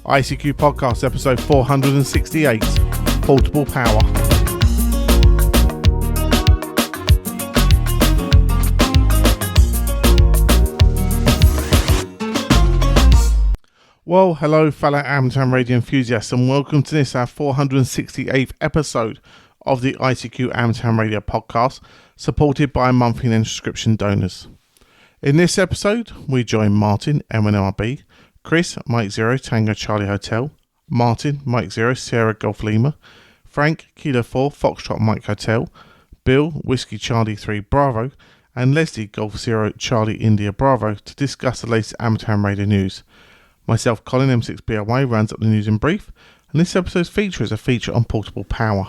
ICQ Podcast, episode 468, Portable Power. Well, hello fellow Amateur Radio enthusiasts, and welcome to this, our 468th episode of the ICQ Amateur Radio Podcast, supported by monthly and subscription donors. In this episode, we join Martin M1MRB, Chris Mike Zero Tango Charlie Hotel, Martin Mike Zero Sierra Golf Lima, Frank Kilo 4 Foxtrot Mike Hotel, Bill Whiskey Charlie 3 Bravo, and Leslie Golf Zero Charlie India Bravo to discuss the latest amateur radio news. Myself, Colin M6BRY, rounds up the news in brief, and this episode's feature is a feature on portable power.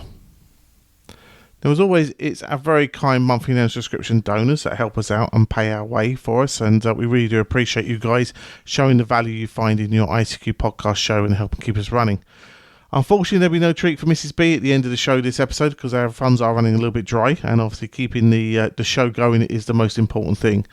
Now, as always, it's our very kind monthly and subscription donors that help us out and pay our way for us, and we really do appreciate you guys showing the value you find in your ICQ podcast show and helping keep us running. Unfortunately, there'll be no treat for Mrs. B at the end of the show this episode because our funds are running a little bit dry, and obviously keeping the show going is the most important thing.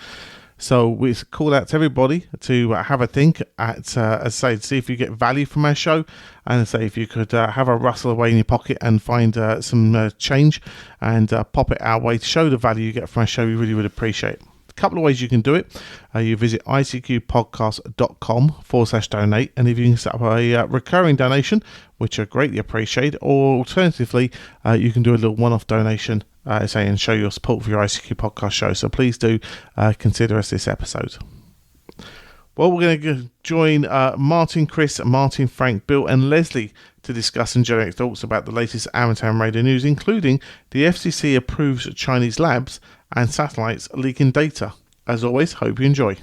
So we call out to everybody to have a think at, as I say, see if you get value from our show, and say if you could have a rustle away in your pocket and find some change and pop it our way to show the value you get from our show. We really would appreciate it. A couple of ways you can do it. You visit ICQPodcast.com/donate, and if you can set up a recurring donation, which I greatly appreciate, or alternatively, you can do a little one-off donation, and show your support for your ICQ podcast show. So please do consider us this episode. Well, we're going to join Martin, Chris, Martin, Frank, Bill, and Leslie to discuss and generate thoughts about the latest amateur radio news, including the FCC approves Chinese labs and satellites leaking data. As always, hope you enjoy.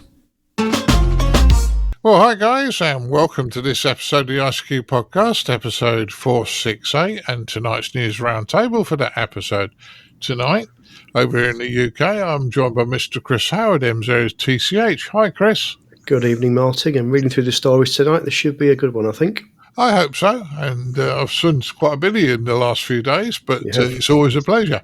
Well, hi guys, and welcome to this episode of the ICQ Podcast, episode 468, and tonight's news roundtable for that episode. Tonight, over here in the UK, I'm joined by Mr. Chris Howard, M0TCH. Hi, Chris. Good evening, Martin. I'm reading through the stories tonight. This should be a good one, I think. I hope so, and I've swum quite a bit in the last few days, but it's always a pleasure.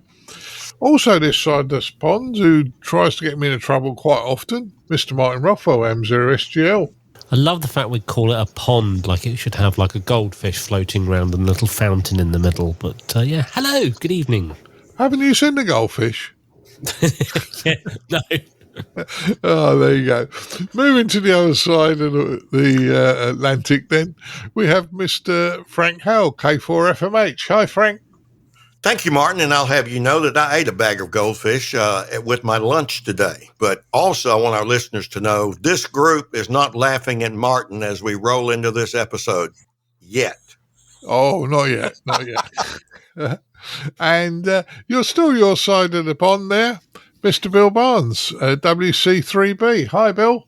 Also this side of this pond, who tries to get me into trouble quite often, Mr. Martin Rothwell, M0SGL. I love the fact we call it a pond, like it should have like a goldfish floating around and a little fountain in the middle. But hello, good evening. Haven't you seen the goldfish? No. Oh, there you go. Moving to the other side of the Atlantic then, we have Mr. Frank Howell, K4FMH. Hi, Frank. Thank you, Martin, and I'll have you know that I ate a bag of goldfish with my lunch today. But also, I want our listeners to know this group is not laughing at Martin as we roll into this episode yet. Oh, not yet, not yet. And you're still your side of the pond there, Mr. Bill Barnes, WC3B. Hi, Bill.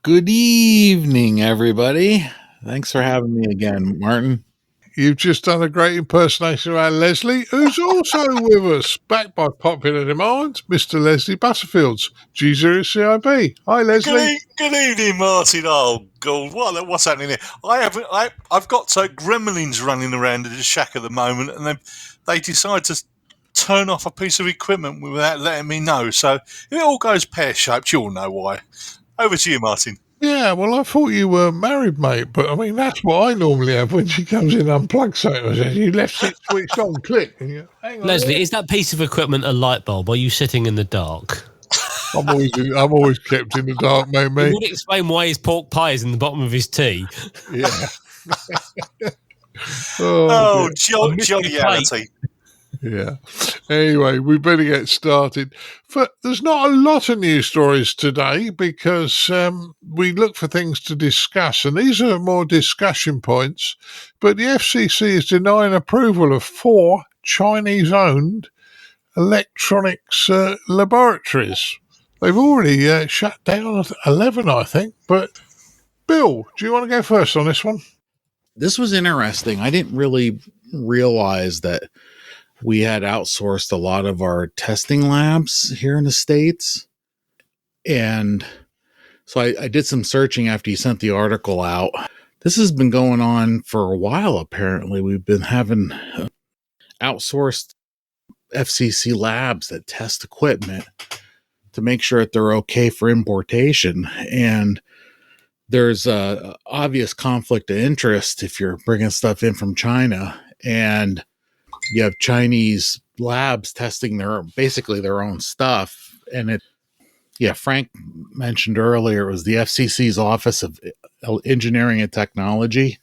Good evening, everybody. Thanks for having me again, Martin. You've just done a great impersonation of our Leslie, who's also with us, backed by popular demand, Mr. Leslie Butterfields, G0CIB. Hi, Leslie. Good evening, Martin. Oh, God, what's happening here? I've got gremlins running around in the shack at the moment, and they decide to turn off a piece of equipment without letting me know. So if it all goes pear-shaped, you'll know why. Over to you, Martin. Yeah, well, I thought you were married, mate, but I mean, that's what I normally have when she comes in and unplugs something. I said, you left it switched on, click. And you, hang on. Leslie, is that piece of equipment a light bulb? Or are you sitting in the dark? I'm always kept in the dark, mate. It would explain why his pork pie is in the bottom of his tea. Yeah. Joviality. Yeah. Anyway, we better get started. There's not a lot of news stories today because we look for things to discuss, and these are more discussion points. But the FCC is denying approval of 4 Chinese-owned electronics laboratories. They've already shut down 11, I think. But, Bill, do you want to go first on this one? This was interesting. I didn't really realize that we had outsourced a lot of our testing labs here in the States. And so I did some searching after you sent the article out. This has been going on for a while, apparently. We've been having outsourced FCC labs that test equipment to make sure that they're okay for importation. And there's a obvious conflict of interest if you're bringing stuff in from China, and you have Chinese labs testing basically their own stuff. And Frank mentioned earlier, it was the FCC's Office of Engineering and Technology.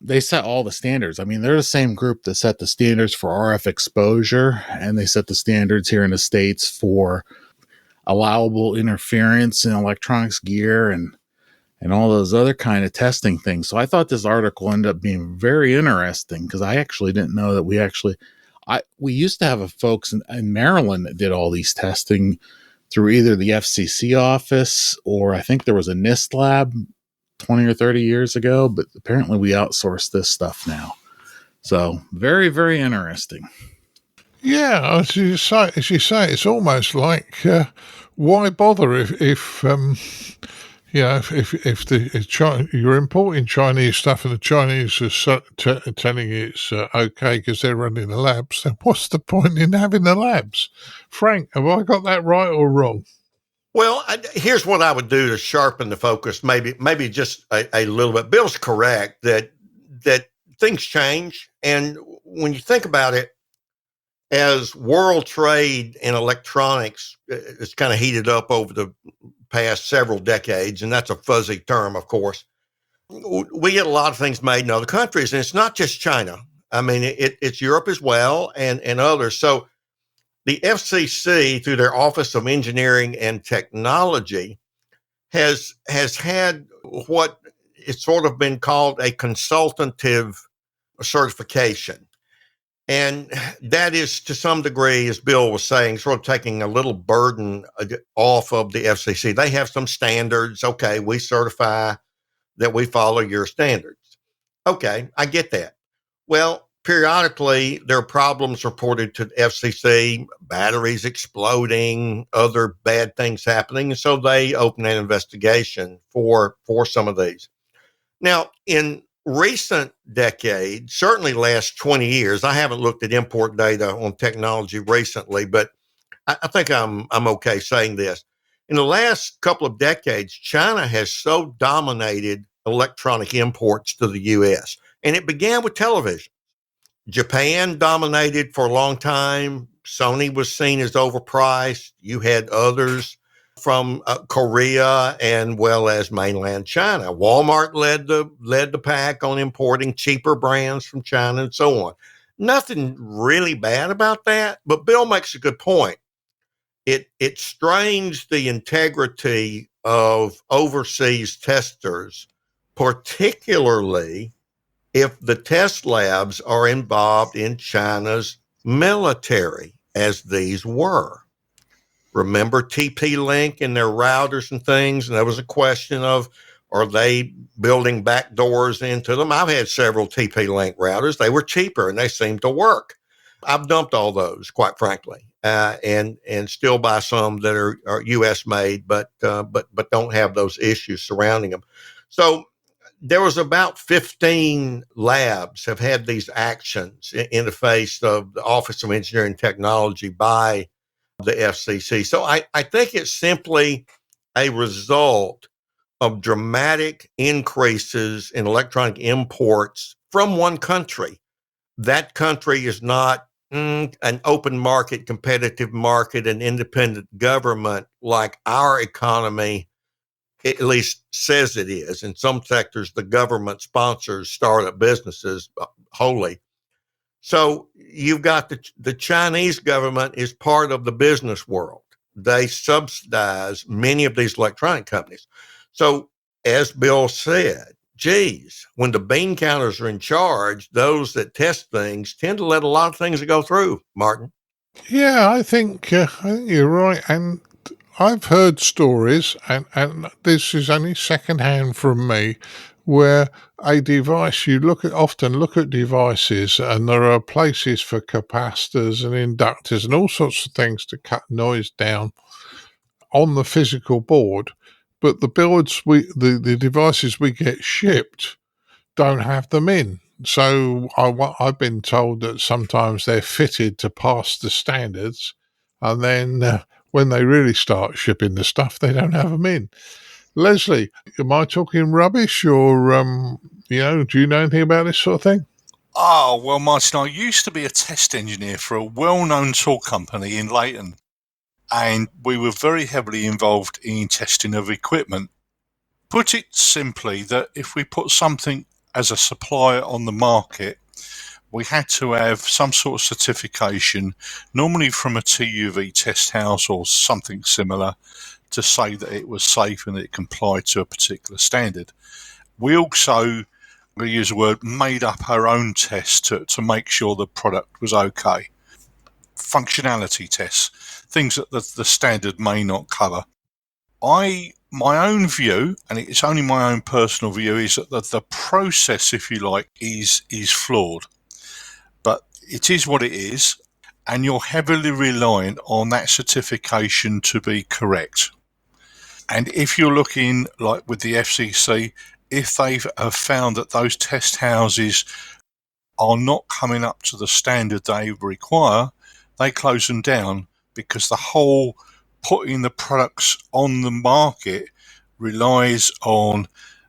They set all the standards. I mean, they're the same group that set the standards for RF exposure, and they set the standards here in the States for allowable interference in electronics gear and all those other kind of testing things. So I thought this article ended up being very interesting, because I actually didn't know that we used to have folks in Maryland that did all these testing through either the FCC office, or I think there was a NIST lab 20 or 30 years ago, but apparently we outsource this stuff now. So very, very interesting. Yeah, as you say, it's almost like why bother if you're importing Chinese stuff and the Chinese are telling you it's okay because they're running the labs, then what's the point in having the labs? Frank, have I got that right or wrong? Well, here's what I would do to sharpen the focus, maybe just a little bit. Bill's correct that things change. And when you think about it, as world trade in electronics is kind of heated up over the past several decades, and that's a fuzzy term, of course, we get a lot of things made in other countries, and it's not just China. I mean, it's Europe as well and others. So the FCC, through their Office of Engineering and Technology, has had what it's sort of been called a consultative certification. And that is, to some degree, as Bill was saying, sort of taking a little burden off of the FCC. They have some standards. Okay, we certify that we follow your standards. Okay, I get that. Well, periodically, there are problems reported to the FCC, batteries exploding, other bad things happening. And so they open an investigation for some of these. Now, in recent decades, certainly last 20 years, I haven't looked at import data on technology recently, but I think I'm okay saying this. In the last couple of decades, China has so dominated electronic imports to the U.S., and it began with television. Japan dominated for a long time. Sony was seen as overpriced. You had others from Korea and well as mainland China. Walmart led the pack on importing cheaper brands from China and so on. Nothing really bad about that, but Bill makes a good point. It strains the integrity of overseas testers, particularly if the test labs are involved in China's military, as these were. Remember TP-Link and their routers and things? And there was a question of, are they building backdoors into them? I've had several TP-Link routers. They were cheaper and they seemed to work. I've dumped all those, quite frankly, and still buy some that are U.S. made, but don't have those issues surrounding them. So there was about 15 labs have had these actions in the face of the Office of Engineering and Technology by the FCC. So I think it's simply a result of dramatic increases in electronic imports from one country. That country is not an open market, competitive market, an independent government like our economy at least says it is. In some sectors, the government sponsors startup businesses wholly. So you've got the Chinese government is part of the business world. They subsidize many of these electronic companies. So as Bill said, geez, when the bean counters are in charge, those that test things tend to let a lot of things go through, Martin. Yeah, I think you're right. And I've heard stories, and this is only secondhand from me, where a device, often look at devices, and there are places for capacitors and inductors and all sorts of things to cut noise down on the physical board. But the devices we get shipped don't have them in. So I've been told that sometimes they're fitted to pass the standards, and then when they really start shipping the stuff, they don't have them in. Leslie, am I talking rubbish or, do you know anything about this sort of thing? Oh, well, Martin, I used to be a test engineer for a well-known tool company in Leighton, and we were very heavily involved in testing of equipment. Put it simply, that if we put something as a supplier on the market, we had to have some sort of certification, normally from a TUV test house or something similar, to say that it was safe and it complied to a particular standard. We also, we use the word, made up our own tests to make sure the product was okay. Functionality tests, things that the standard may not cover. My own view, and it's only my own personal view, is that the process, if you like, is flawed. But it is what it is, and you're heavily reliant on that certification to be correct. And if you're looking, like with the FCC, if they have found that those test houses are not coming up to the standard they require, they close them down, because the whole putting the products on the market relies on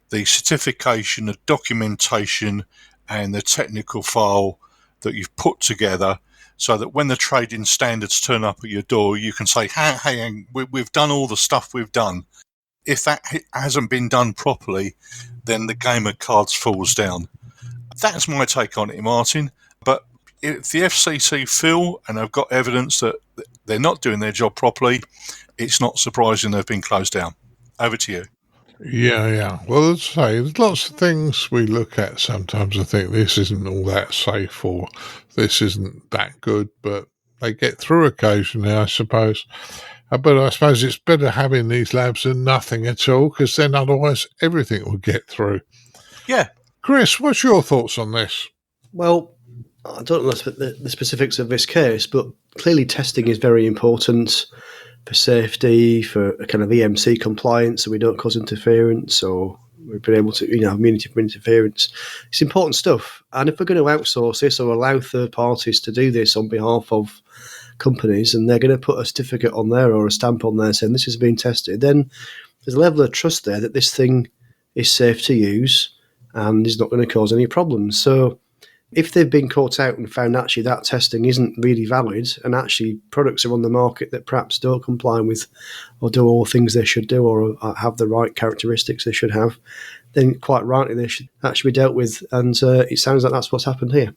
the certification, the documentation, and the technical file that you've put together, so that when the trading standards turn up at your door, you can say, hey, we've done all the stuff we've done. If that hasn't been done properly, then the game of cards falls down. That's my take on it, Martin. But if the FCC feel and have got evidence that they're not doing their job properly, it's not surprising they've been closed down. Over to you. Yeah. Well, as I say, there's lots of things we look at sometimes and think this isn't all that safe or this isn't that good, but they get through occasionally, I suppose. But I suppose it's better having these labs than nothing at all, because then otherwise everything will get through. Yeah. Chris, what's your thoughts on this? Well, I don't know the specifics of this case, but clearly testing is very important for safety, for a kind of EMC compliance, so we don't cause interference, or we've been able to, have immunity from interference. It's important stuff. And if we're going to outsource this or allow third parties to do this on behalf of companies, and they're going to put a certificate on there or a stamp on there saying this has been tested, then there's a level of trust there that this thing is safe to use and is not going to cause any problems. So if they've been caught out and found actually that testing isn't really valid, and actually products are on the market that perhaps don't comply with or do all the things they should do or have the right characteristics they should have, then quite rightly they should actually be dealt with. And it sounds like that's what's happened here.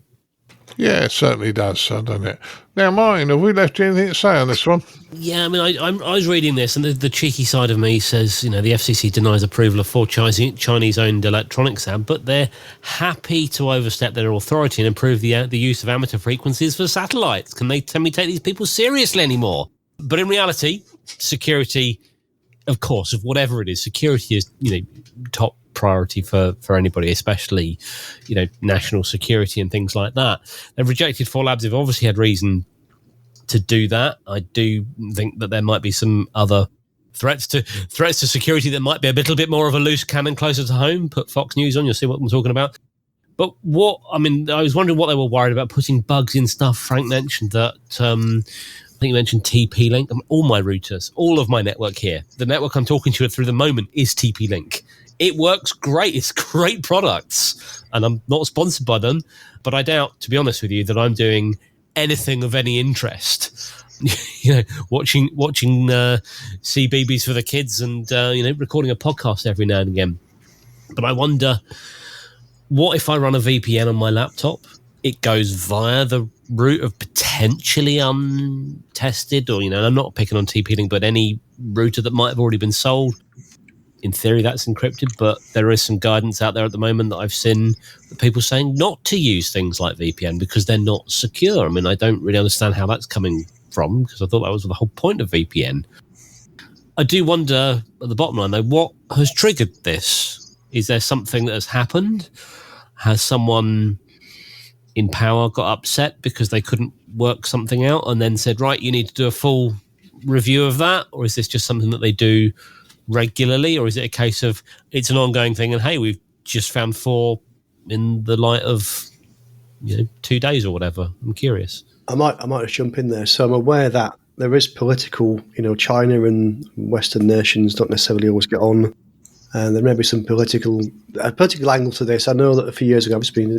Yeah, it certainly does, doesn't it? Now, Martin, have we left you anything to say on this one? Yeah, I mean, I was reading this, and the cheeky side of me says, the FCC denies approval of 4 Chinese-owned electronics lab, but they're happy to overstep their authority and approve the use of amateur frequencies for satellites. Can we take these people seriously anymore? But in reality, security, of course, of whatever it is, security is, top priority for anybody, especially, national security and things like that. They've rejected 4 labs. They've obviously had reason to do that. I do think that there might be some other threats to security that might be a little bit more of a loose cannon closer to home. Put Fox News on, you'll see what I'm talking about. But I was wondering what they were worried about, putting bugs in stuff. Frank mentioned that, I think you mentioned TP-Link. All my routers, all of my network here, the network I'm talking to through the moment is TP-Link. It works great. It's great products, and I'm not sponsored by them, but I doubt, to be honest with you, that I'm doing anything of any interest. Watching CBeebies for the kids and recording a podcast every now and again. But I wonder, what if I run a VPN on my laptop? It goes via the route of potentially untested, or I'm not picking on TP-Link, but any router that might have already been sold. In theory, that's encrypted, but there is some guidance out there at the moment that I've seen that people saying not to use things like VPN because they're not secure. I mean, I don't really understand how that's coming from, because I thought that was the whole point of VPN. I do wonder, at the bottom line, though, what has triggered this? Is there something that has happened? Has someone in power got upset because they couldn't work something out and then said, right, you need to do a full review of that? Or is this just something that they do regularly, or is it a case of it's an ongoing thing and hey, we've just found 4 in the light of 2 days or whatever? I'm curious. I might just jump in there. So I'm aware that there is political, China and Western nations don't necessarily always get on And there may be some political angle to this. I know that a few years ago I've just been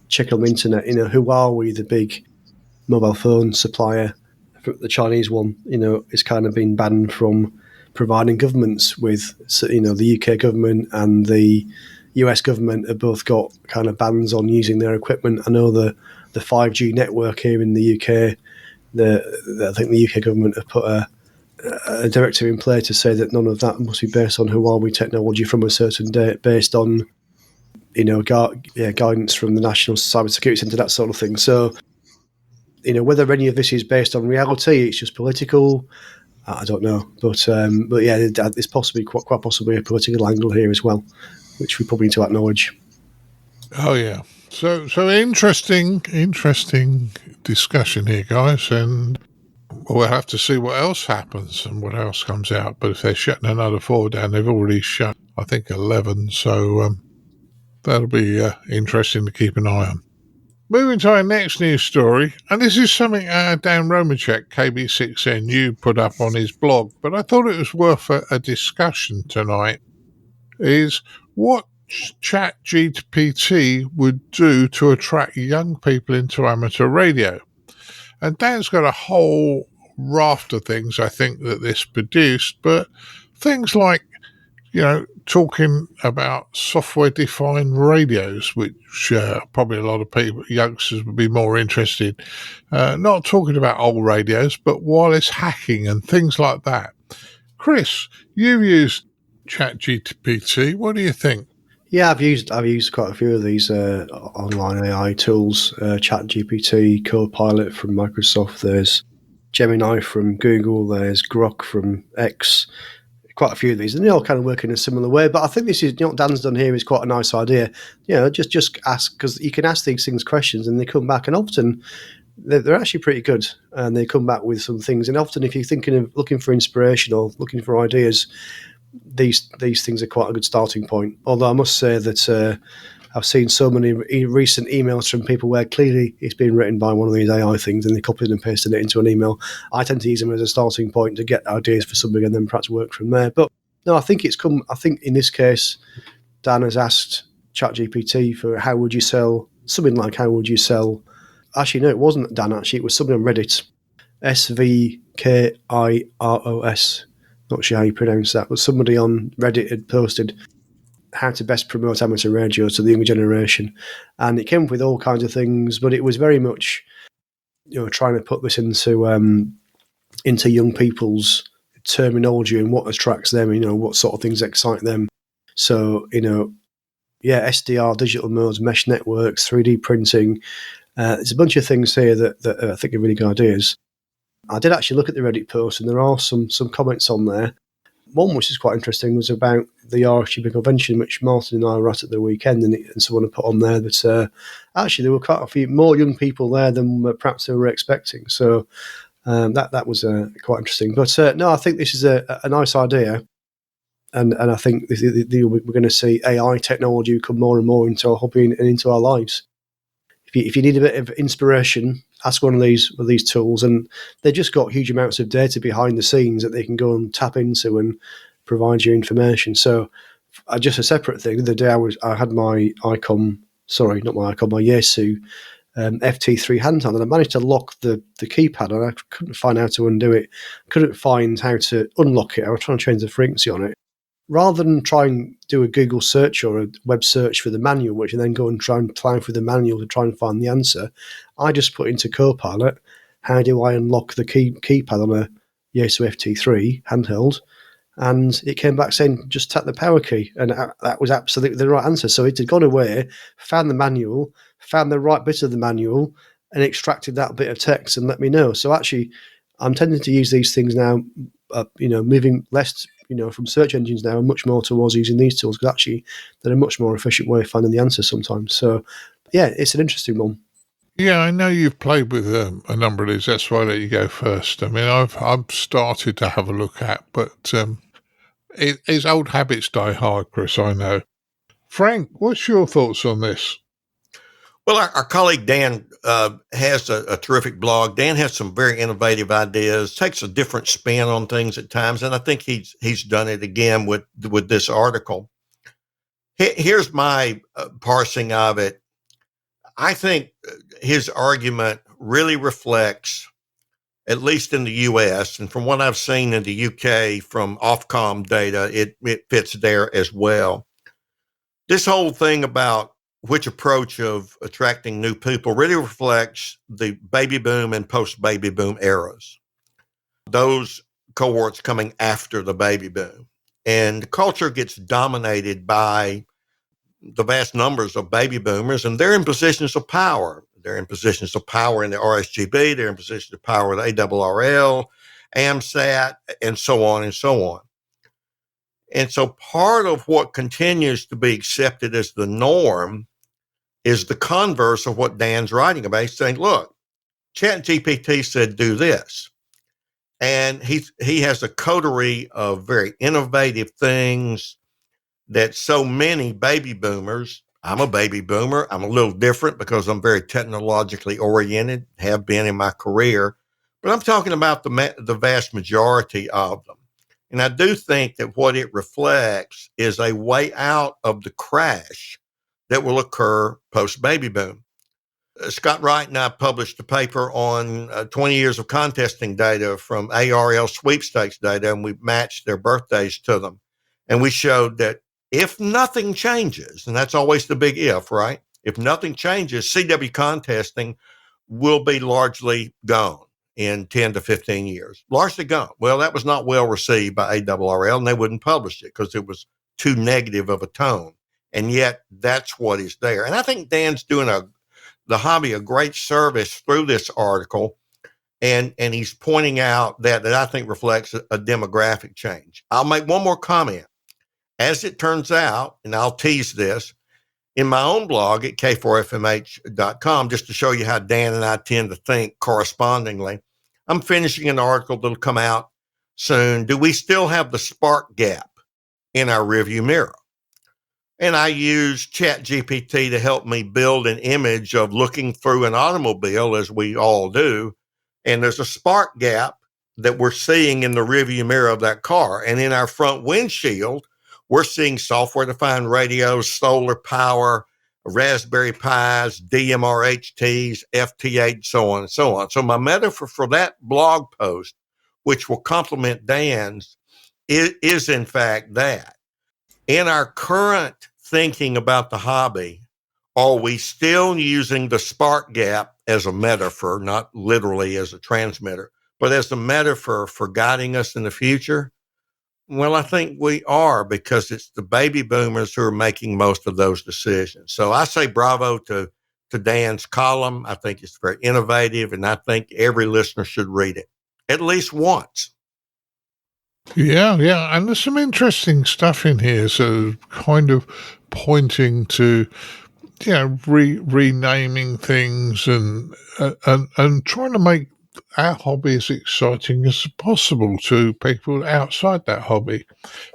checking on the internet. Who are we? The big mobile phone supplier, the Chinese one. Is kind of been banned from providing governments with. The UK government and the US government have both got kind of bans on using their equipment. I know the 5G network here in the UK. I think the UK government have put a directive in play to say that none of that must be based on Huawei technology from a certain date, based on guidance from the National Cybersecurity Centre, that sort of thing. So, whether any of this is based on reality, it's just political. I don't know, but yeah, there's possibly quite possibly a political angle here as well, which we probably need to acknowledge. Oh yeah, so interesting discussion here, guys, and we'll have to see what else happens and what else comes out. But if they're shutting another 4 down, they've already shut, I think, 11. So that'll be interesting to keep an eye on. Moving to our next news story, and this is something Dan Romacek, KB6NU, put up on his blog, but I thought it was worth a discussion tonight, is what ChatGPT would do to attract young people into amateur radio. And Dan's got a whole raft of things, I think, that this produced, but things like, talking about software-defined radios, which probably a lot of people, youngsters, would be more interested. Not talking about old radios, but wireless hacking and things like that. Chris, you've used ChatGPT. What do you think? Yeah, I've used quite a few of these online AI tools. ChatGPT, Copilot from Microsoft. There's Gemini from Google. There's Grok from X. Quite a few of these, and they all kind of work in a similar way. But I think this is what Dan's done here is quite a nice idea. Just ask, because you can ask these things questions, and they come back, and often they're actually pretty good, and they come back with some things. And often, if you're thinking of looking for inspiration or looking for ideas, these things are quite a good starting point. Although I must say that I've seen so many recent emails from people where clearly it's been written by one of these AI things and they copied and pasted it into an email. I tend to use them as a starting point to get ideas for something and then perhaps work from there. But no, I think in this case, Dan has asked ChatGPT for how would you sell, actually no, it wasn't Dan, actually, it was something on Reddit, SVKIROS. Not sure how you pronounce that, but somebody on Reddit had posted how to best promote amateur radio to the younger generation, and it came up with all kinds of things, but it was very much trying to put this into young people's terminology and what attracts them, what sort of things excite them. So SDR, digital modes, mesh networks, 3D printing, there's a bunch of things here that I think are really good ideas. I did actually look at the Reddit post, and there are some comments on there. One which is quite interesting was about the RSGB convention, which Martin and I were at the weekend, and someone had put on there that actually there were quite a few more young people there than perhaps they were expecting. So that was quite interesting. But no, I think this is a nice idea, and I think we're going to see AI technology come more and more into our hobby and into our lives. If you need a bit of inspiration, ask one of these tools, and they've just got huge amounts of data behind the scenes that they can go and tap into and provide you information. So, just a separate thing. The other day I had my Yaesu FT3 handheld, and I managed to lock the keypad, and I couldn't find how to undo it. Couldn't find how to unlock it. I was trying to change the frequency on it. Rather than try and do a Google search or a web search for the manual, which and then go and try and plow through the manual to try and find the answer, I just put into Copilot, how do I unlock the keypad on a Yaesu FT3 handheld? And it came back saying, just tap the power key. And that was absolutely the right answer. So it had gone away, found the manual, found the right bit of the manual, and extracted that bit of text and let me know. So actually, I'm tending to use these things now, moving less from search engines now and much more towards using these tools, because actually they're a much more efficient way of finding the answer sometimes. So yeah, it's an interesting one. Yeah, I know you've played with a number of these. That's why I let you go first. I mean, I've started to have a look at, but it's old habits die hard, Chris, I know. Frank, what's your thoughts on this? Well, our colleague Dan has a terrific blog. Dan has some very innovative ideas, takes a different spin on things at times, and I think he's done it again with this article. Here's my parsing of it. I think his argument really reflects, at least in the U.S., and from what I've seen in the U.K. from Ofcom data, it fits there as well. This whole thing about which approach of attracting new people really reflects the baby boom and post-baby boom eras. Those cohorts coming after the baby boom. And the culture gets dominated by the vast numbers of baby boomers, and they're in positions of power. They're in positions of power in the RSGB, they're in positions of power with ARRL, AMSAT, and so on and so on. And so part of what continues to be accepted as the norm is the converse of what Dan's writing about. He's saying, look, ChatGPT said do this. And he has a coterie of very innovative things that so many baby boomers, I'm a baby boomer, I'm a little different because I'm very technologically oriented, have been in my career, but I'm talking about the vast majority of them. And I do think that what it reflects is a way out of the crash that will occur post-baby boom. Scott Wright and I published a paper on 20 years of contesting data from ARRL sweepstakes data, and we matched their birthdays to them. And we showed that if nothing changes, and that's always the big if, right? If nothing changes, CW contesting will be largely gone in 10 to 15 years. Largely gone. Well, that was not well received by ARRL, and they wouldn't publish it because it was too negative of a tone. And yet that's what is there. And I think Dan's doing the hobby a great service through this article. And he's pointing out that I think reflects a demographic change. I'll make one more comment. As it turns out, and I'll tease this, in my own blog at k4fmh.com, just to show you how Dan and I tend to think correspondingly, I'm finishing an article that'll come out soon. Do we still have the spark gap in our rearview mirror? And I use ChatGPT to help me build an image of looking through an automobile, as we all do. And there's a spark gap that we're seeing in the rearview mirror of that car. And in our front windshield, we're seeing software-defined radios, solar power, Raspberry Pis, DMR-HTs, FT8, so on and so on. So my metaphor for that blog post, which will complement Dan's, is in fact that. In our current thinking about the hobby, are we still using the spark gap as a metaphor, not literally as a transmitter, but as a metaphor for guiding us in the future? Well, I think we are, because it's the baby boomers who are making most of those decisions. So I say bravo to Dan's column. I think it's very innovative, and I think every listener should read it at least once. Yeah, and there's some interesting stuff in here. So kind of pointing to, renaming things and trying to make our hobby as exciting as possible to people outside that hobby.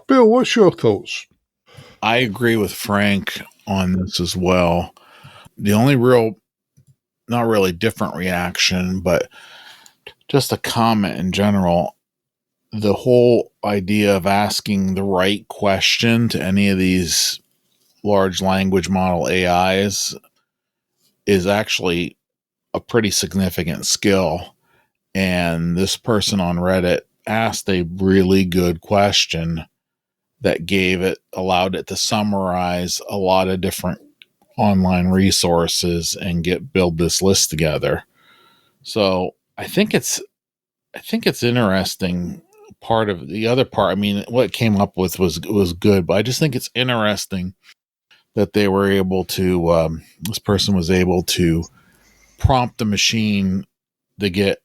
Bill, what's your thoughts? I agree with Frank on this as well. The only real, not really different reaction, but just a comment in general, the whole idea of asking the right question to any of these large language model AIs is actually a pretty significant skill. And this person on Reddit asked a really good question that allowed it to summarize a lot of different online resources and build this list together. So I think it's interesting. Part of the other part, I mean, what it came up with was good, but I just think it's interesting that they were able to, this person was able to prompt the machine to get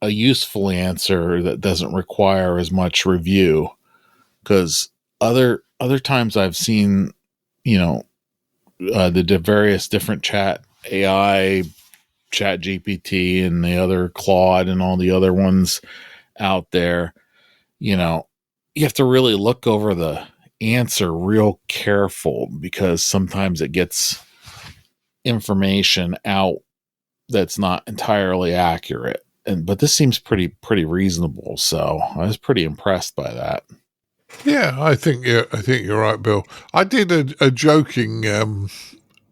a useful answer that doesn't require as much review. Because other times I've seen, the various different chat AI, ChatGPT, and the other Claude and all the other ones out there, you have to really look over the answer real careful, because sometimes it gets information out that's not entirely accurate. But this seems pretty reasonable. So I was pretty impressed by that. Yeah, I think you're right, Bill. I did a joking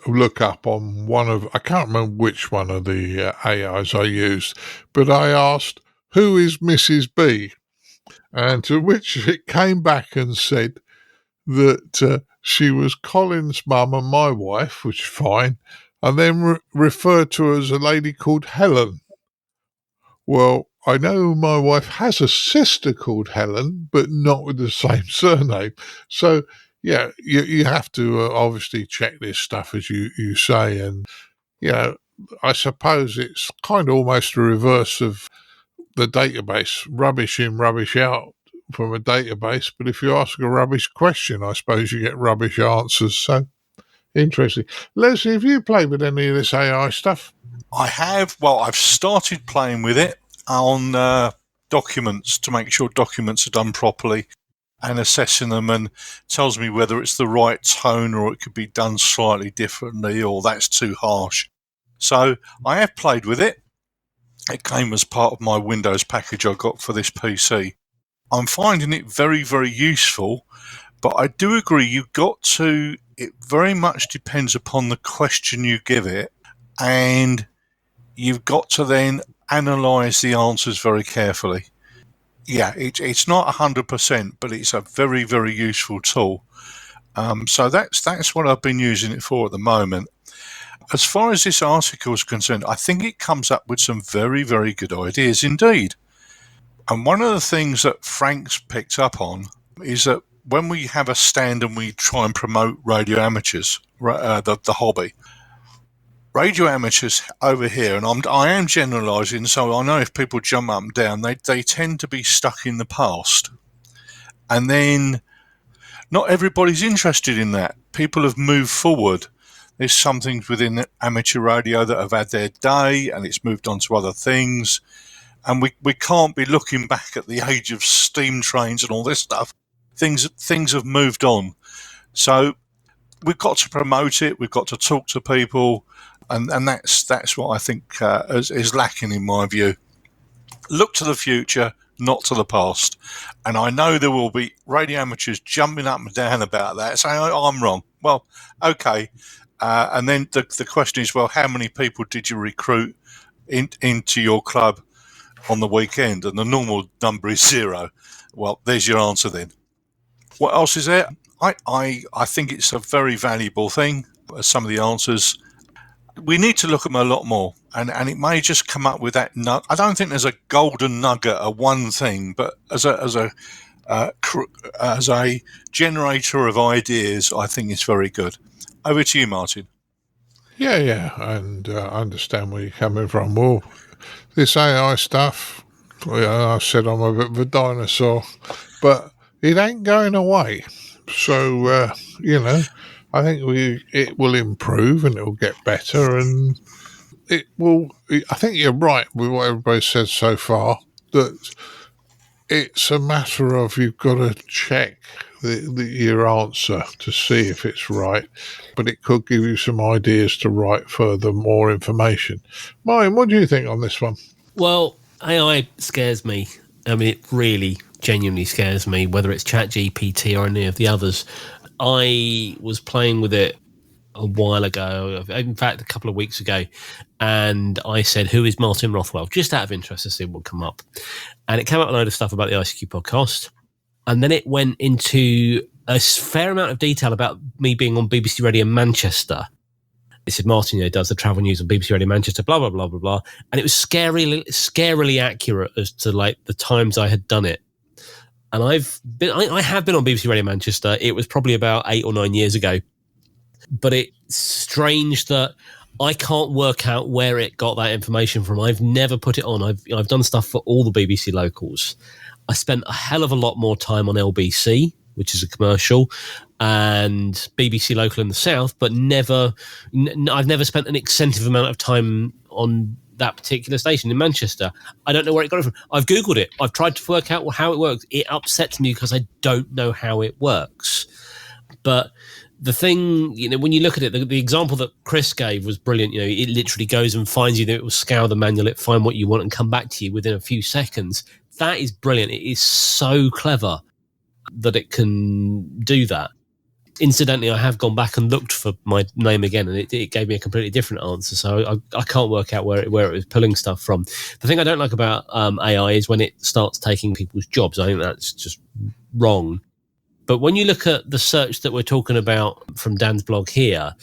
look up on I can't remember which one of the AIs I used, but I asked, "Who is Mrs. B?" And to which it came back and said that she was Colin's mum and my wife, which is fine, and then referred to her as a lady called Helen. Well, I know my wife has a sister called Helen, but not with the same surname. So, yeah, you have to obviously check this stuff, as you say. And, I suppose it's kind of almost a reverse of the database, rubbish in, rubbish out from a database. But if you ask a rubbish question, I suppose you get rubbish answers. So, interesting. Leslie, have you played with any of this AI stuff? I have. Well, I've started playing with it on documents to make sure documents are done properly and assessing them, and tells me whether it's the right tone or it could be done slightly differently or that's too harsh. So I have played with it. It came as part of my Windows package I got for this PC. I'm finding it very, very useful, but I do agree it very much depends upon the question you give it, and you've got to then analyse the answers very carefully. Yeah, it's not 100%, but it's a very, very useful tool. So that's what I've been using it for at the moment. As far as this article is concerned, I think it comes up with some very, very good ideas indeed. And one of the things that Frank's picked up on is that when we have a stand and we try and promote radio amateurs, the hobby, radio amateurs over here, and I am generalising, so I know if people jump up and down, they tend to be stuck in the past. And then not everybody's interested in that. People have moved forward. There's some things within amateur radio that have had their day and it's moved on to other things. And we can't be looking back at the age of steam trains and all this stuff. Things have moved on. So we've got to promote it. We've got to talk to people. And that's what I think is lacking in my view. Look to the future, not to the past. And I know there will be radio amateurs jumping up and down about that, saying, I'm wrong. Well, okay. And then the question is, well, how many people did you recruit into your club on the weekend? And the normal number is 0. Well, there's your answer then. What else is there? I think it's a very valuable thing. Some of the answers, we need to look at them a lot more, and it may just come up with that. I don't think there's a golden nugget of one thing, but as a generator of ideas, I think it's very good. Over to you, Martin. Yeah, and I understand where you're coming from. Well, this AI stuff, I said I'm a bit of a dinosaur, but it ain't going away. So, I think it will improve and it will get better, and it will. I think you're right with what everybody said so far, that it's a matter of you've got to check your answer to see if it's right, but it could give you some ideas to write further more information. Martin, what do you think on this one? Well, AI scares me. I mean, it really genuinely scares me, whether it's ChatGPT or any of the others. I was playing with it a while ago, in fact, a couple of weeks ago, and I said, who is Martin Rothwell? Just out of interest to see what would come up. And it came up a load of stuff about the ICQ podcast. And then it went into a fair amount of detail about me being on BBC Radio Manchester. It said, Martin does the travel news on BBC Radio Manchester, blah, blah, blah, blah, blah. And it was scarily accurate as to like the times I had done it. And I have been on BBC Radio Manchester. It was probably about 8 or 9 years ago. But it's strange that I can't work out where it got that information from. I've never put it on. I've done stuff for all the BBC locals. I spent a hell of a lot more time on LBC, which is a commercial, and BBC local in the south, but I've never spent an extensive amount of time on that particular station in Manchester. I don't know where it got it from. I've Googled it. I've tried to work out how it works. It upsets me because I don't know how it works. But the thing, when you look at it, the example that Chris gave was brilliant. It literally goes and finds you. It will scour the manual, it find what you want and come back to you within a few seconds. That is brilliant. It is so clever. that it can do that. Incidentally, I have gone back and looked for my name again, and it gave me a completely different answer. So I can't work out where it was pulling stuff from. The thing I don't like about AI is when it starts taking people's jobs. I think that's just wrong. But when you look at the search that we're talking about from Dan's blog here,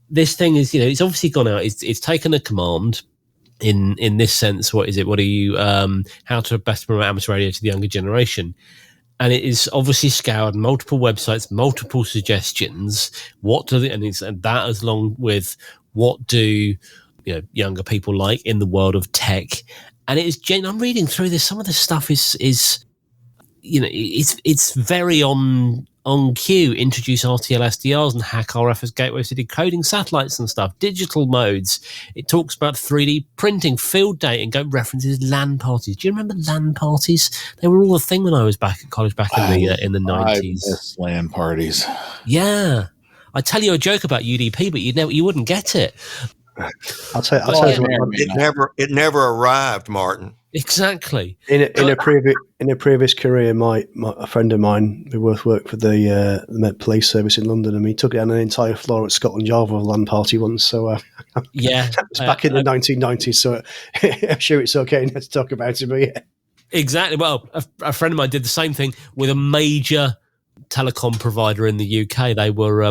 this thing is, it's obviously gone out. It's taken a command in this sense. What is it? What are you? How to best promote amateur radio to the younger generation? And it is obviously scoured multiple websites, multiple suggestions. And that as long with what do younger people like in the world of tech? And it is. I'm reading through this. Some of this stuff is it's very on cue. Introduce RTL SDRs and hack RF as gateways to decoding satellites and stuff. Digital modes. It talks about 3D printing, field dating, references LAN parties. Do you remember LAN parties? They were all a thing when I was back at college back in the 90s. I miss LAN parties. Yeah, I tell you a joke about UDP, but you wouldn't get it. I'll tell you what, it never arrived, Martin. Exactly. In a previous career, a friend of mine who both worked for the Met Police Service in London, and he took down an entire floor at Scotland Yard for a LAN party once. So yeah, it's back in the 1990s. So I'm sure it's okay not to talk about it, but yeah, exactly. Well, a friend of mine did the same thing with a major telecom provider in the UK. They were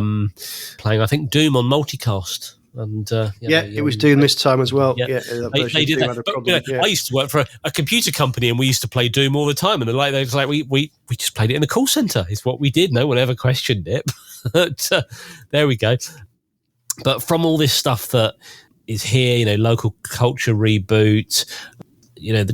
playing, I think, Doom on multicast. And it was Doom this time as well. Yeah, they did that. But, I used to work for a computer company, and we used to play Doom all the time. And they was like, we just played it in the call center. It's what we did. No one ever questioned it. But there we go. But from all this stuff that is here, local culture reboot,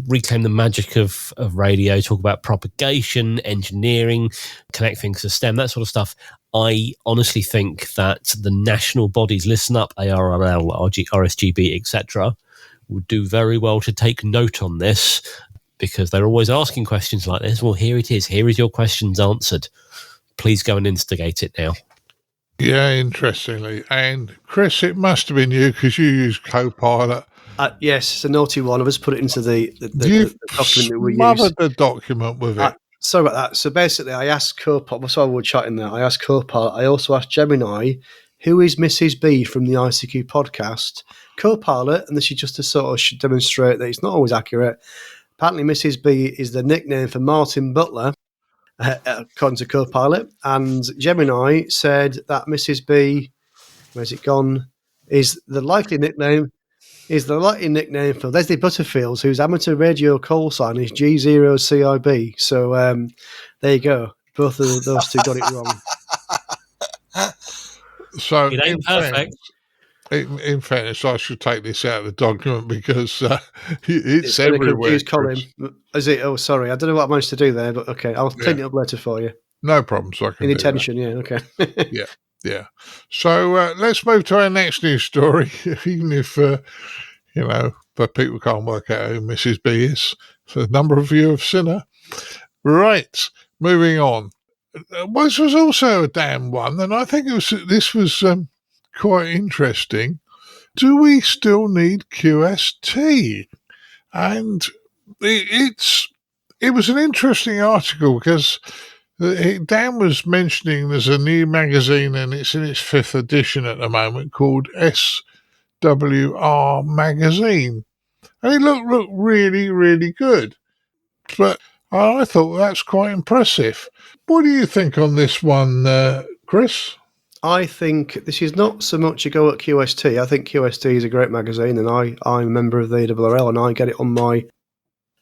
reclaim the magic of radio, talk about propagation, engineering, connect things to STEM, that sort of stuff. I honestly think that the national bodies, listen up, ARRL, RSGB, etc., would do very well to take note on this, because they're always asking questions like this. Well, here it is. Here is your questions answered. Please go and instigate it now. Yeah, interestingly. And Chris, it must have been you because you use Copilot. Yes, it's a naughty one. I've just put it into the document that we use. Smothered the document with it. Sorry about that. So basically, I asked Copilot, so we were chatting there. I asked Copilot. I also asked Gemini, who is Mrs. B from the ICQ podcast? Copilot, and this is just to sort of demonstrate that it's not always accurate. Apparently, Mrs. B is the nickname for Martin Butler, according to Copilot. And Gemini said that Mrs. B, where's it gone, is the likely nickname for Leslie Butterfields, whose amateur radio call sign is G0CIB. So there you go. Both of those two got it wrong. So it ain't perfect. In fairness, I should take this out of the document because it's everywhere. Colin. Is it? Oh, sorry. I don't know what I managed to do there, but okay. I'll clean it up later for you. No problems. I can intention, yeah. Okay. Yeah. So let's move to our next news story, even if, but people can't work out who Mrs. B is. So a number of you have seen her. Right, moving on. This was also a damn one, and I think this was quite interesting. Do we still need QST? And it was an interesting article because Dan was mentioning there's a new magazine and it's in its 5th edition at the moment called SWR Magazine. And it looked really, really good. But I thought that's quite impressive. What do you think on this one, Chris? I think this is not so much a go at QST. I think QST is a great magazine, and I'm a member of the ARRL, and I get it on my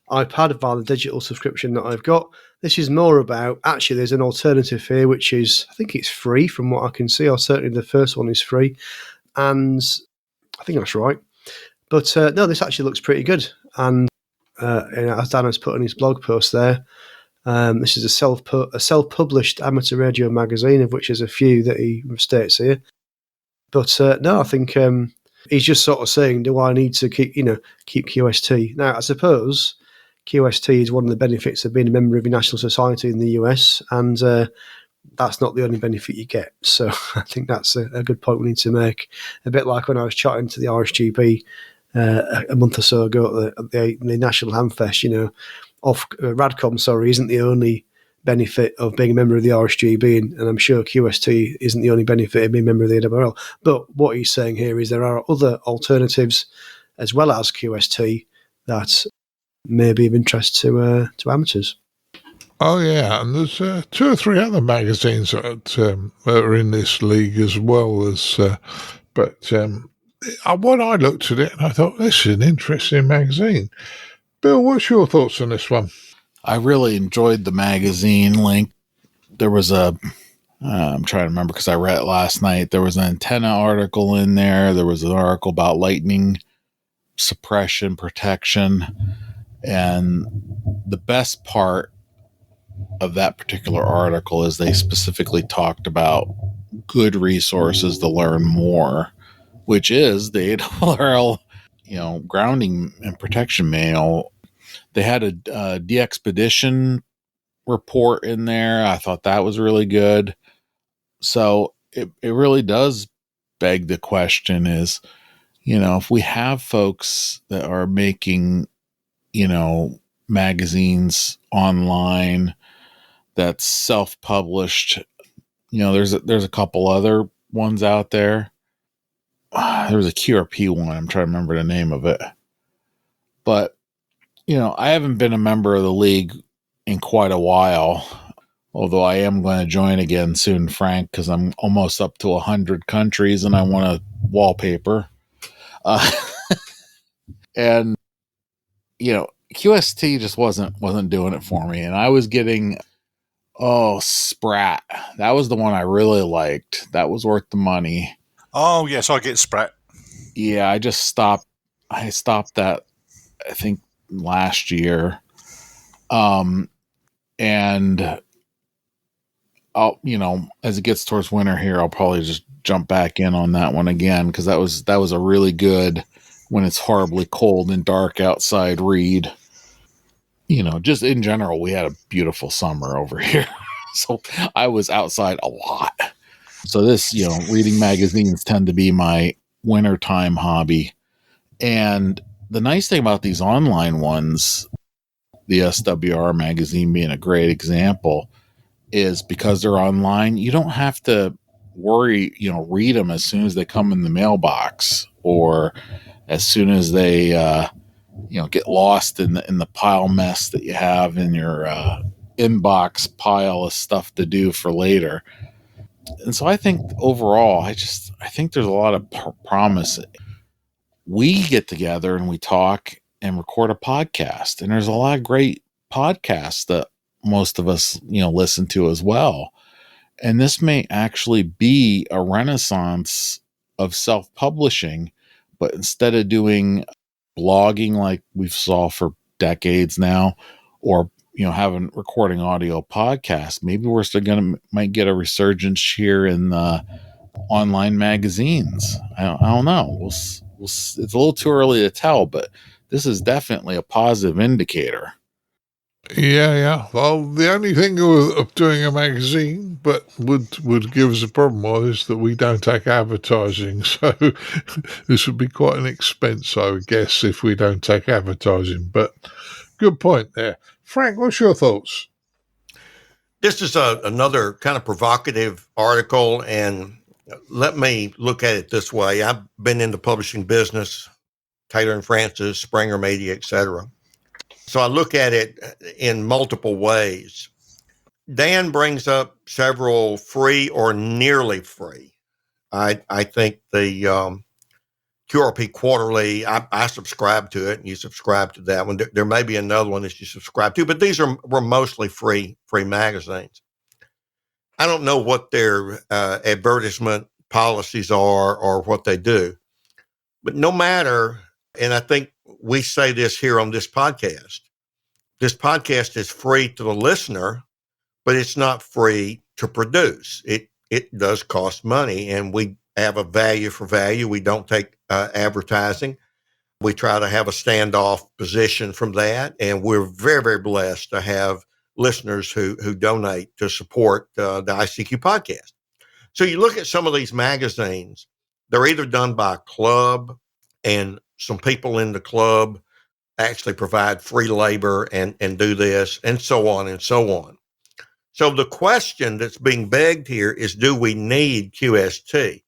iPad via the digital subscription that I've got. This is more about, actually, there's an alternative here, which is, I think it's free from what I can see, or certainly the first one is free, and I think that's right. But no, this actually looks pretty good. And as Dan has put on his blog post there, this is a self-published amateur radio magazine, of which there's a few that he states here. But no, I think he's just sort of saying, do I need to keep QST? Now, I suppose QST is one of the benefits of being a member of a national society in the US, and that's not the only benefit you get. So I think that's a good point we need to make. A bit like when I was chatting to the RSGB a month or so ago at the National Hamfest, Radcom, isn't the only benefit of being a member of the RSGB, and I'm sure QST isn't the only benefit of being a member of the ARRL. But what he's saying here is there are other alternatives as well as QST that may be of interest to amateurs. Oh, yeah, and there's 2 or 3 other magazines that are in this league as well. When I looked at it, and I thought, this is an interesting magazine. Bill, what's your thoughts on this one? I really enjoyed the magazine link. There was I'm trying to remember because I read it last night. There was an antenna article in there. There was an article about lightning suppression protection. And the best part of that particular article is they specifically talked about good resources to learn more, which is the ARRL, grounding and protection manual. They had a de-expedition report in there. I thought that was really good. So it really does beg the question is, if we have folks that are making, magazines online that's self-published, there's a couple other ones out there. There was a QRP one. I'm trying to remember the name of it. But, I haven't been a member of the league in quite a while, although I am going to join again soon, Frank, because I'm almost up to 100 countries and I want a wallpaper. And, QST just wasn't doing it for me. And I was getting, Sprat. That was the one I really liked. That was worth the money. Oh, yes, I get Sprat. Yeah, I stopped that, I think, last year. And I'll, as it gets towards winter here, I'll probably just jump back in on that one again, because that was a really good, when it's horribly cold and dark outside, read. Just in general, we had a beautiful summer over here. So I was outside a lot. So this, reading magazines tend to be my wintertime hobby. And the nice thing about these online ones, the SWR magazine being a great example, is because they're online, you don't have to worry, read them as soon as they come in the mailbox or as soon as they, get lost in the pile mess that you have in your inbox pile of stuff to do for later. And so I think overall, I think there's a lot of promise. We get together and we talk and record a podcast, and there's a lot of great podcasts that most of us, listen to as well. And this may actually be a renaissance of self-publishing, but instead of doing blogging like we've saw for decades now, or having recording audio podcasts, maybe we're still might get a resurgence here in the online magazines. I don't know. It's a little too early to tell, but this is definitely a positive indicator. Yeah. Well, the only thing of doing a magazine, but would give us a problem, is that we don't take advertising. So this would be quite an expense, I would guess, if we don't take advertising. But good point there. Frank, what's your thoughts? This is another kind of provocative article, and let me look at it this way. I've been in the publishing business, Taylor and Francis, Springer Media, etc. So I look at it in multiple ways. Dan brings up several free or nearly free. I think the QRP Quarterly, I subscribe to it, and you subscribe to that one. There may be another one that you subscribe to, but these were mostly free magazines. I don't know what their advertisement policies are or what they do, but no matter, and I think we say this here on this podcast is free to the listener, but it's not free to produce. It does cost money, and we have a value for value. We don't take advertising. We try to have a standoff position from that, and we're very, very blessed to have listeners who donate to support the ICQ podcast. So you look at some of these magazines, they're either done by a club, and some people in the club actually provide free labor and do this, and so on and so on. So the question that's being begged here is, do we need QST?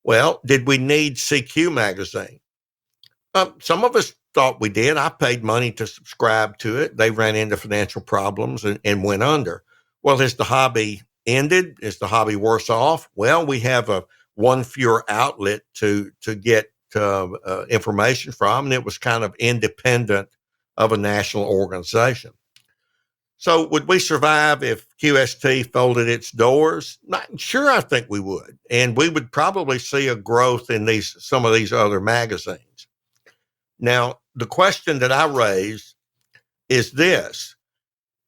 Well, did we need CQ magazine? Some of us thought we did. I paid money to subscribe to it. They ran into financial problems and went under. Well, has the hobby ended? Is the hobby worse off? Well, we have one fewer outlet to get information from, and it was kind of independent of a national organization. So would we survive if QST folded its doors? Sure, I think we would. And we would probably see a growth in some of these other magazines. Now, the question that I raise is this.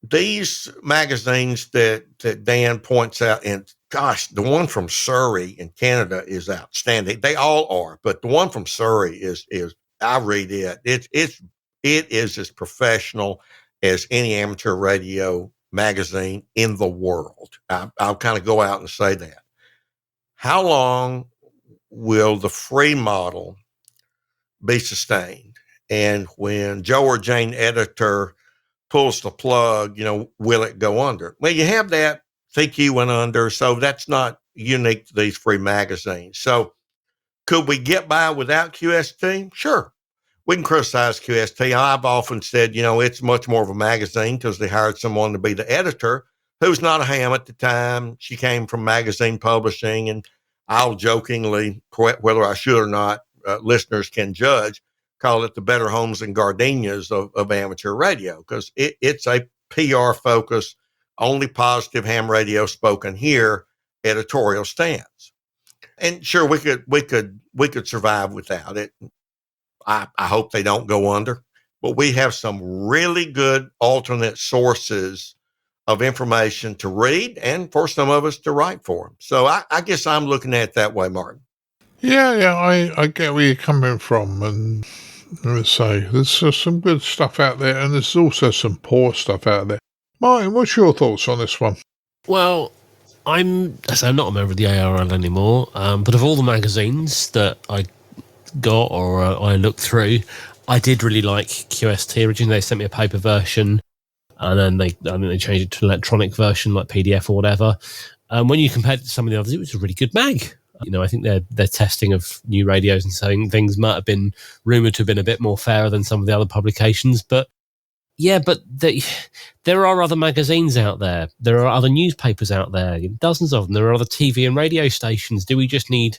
These magazines that Dan points out, and gosh, the one from Surrey in Canada is outstanding. They all are, but the one from Surrey is I read it. It is as professional as any amateur radio magazine in the world. I'll kind of go out and say that. How long will the free model be sustained? And when Joe or Jane editor pulls the plug, will it go under? Well, you have that. CQ went under, so that's not unique to these free magazines. So could we get by without QST? Sure. We can criticize QST. I've often said, it's much more of a magazine because they hired someone to be the editor who's not a ham at the time. She came from magazine publishing, and I'll jokingly, whether I should or not, listeners can judge, call it the Better Homes and Gardenias of amateur radio, because it's a PR focus, only positive ham radio spoken here editorial stance. And sure, we could survive without it. I hope they don't go under, but we have some really good alternate sources of information to read and for some of us to write for them. So I guess I'm looking at it that way, Martin. Yeah, I get where you're coming from. And let's say there's some good stuff out there, and there's also some poor stuff out there. Martin, what's your thoughts on this one? Well, I'm not a member of the ARRL anymore, but of all the magazines that I got or I looked through, I did really like QST. Originally, they sent me a paper version, and then they changed it to an electronic version, like PDF or whatever. When you compared it to some of the others, it was a really good mag. I think their testing of new radios and saying things might have been rumoured to have been a bit more fairer than some of the other publications. But yeah, there are other magazines out there. There are other newspapers out there, dozens of them. There are other TV and radio stations. Do we just need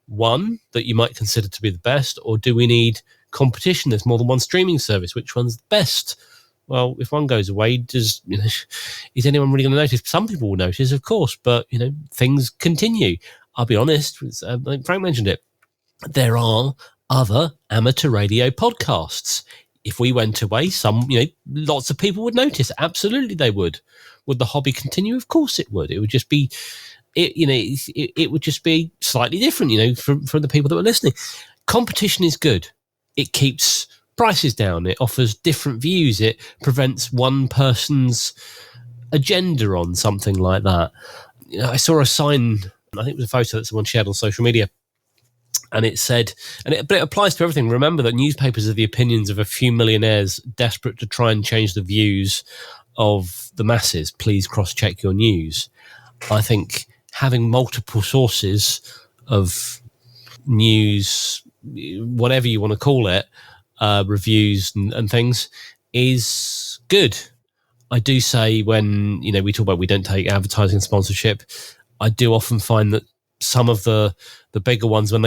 one that you might consider to be the best, or do we need competition? There's more than one streaming service. Which one's the best? Well, if one goes away, is anyone really going to notice? Some people will notice, of course, but things continue. I'll be honest, like Frank mentioned it, there are other amateur radio podcasts. If we went away, lots of people would notice. Absolutely, they would. Would the hobby continue? Of course, it would. It would just be. It would just be slightly different, from the people that were listening. Competition is good. It keeps prices down. It offers different views. It prevents one person's agenda on something like that. I saw a sign, I think it was a photo that someone shared on social media, and it said, but it applies to everything. Remember that newspapers are the opinions of a few millionaires desperate to try and change the views of the masses. Please cross-check your news. I think having multiple sources of news, whatever you want to call it, reviews and things, is good. I do say when, we talk about we don't take advertising sponsorship, I do often find that some of the bigger ones, when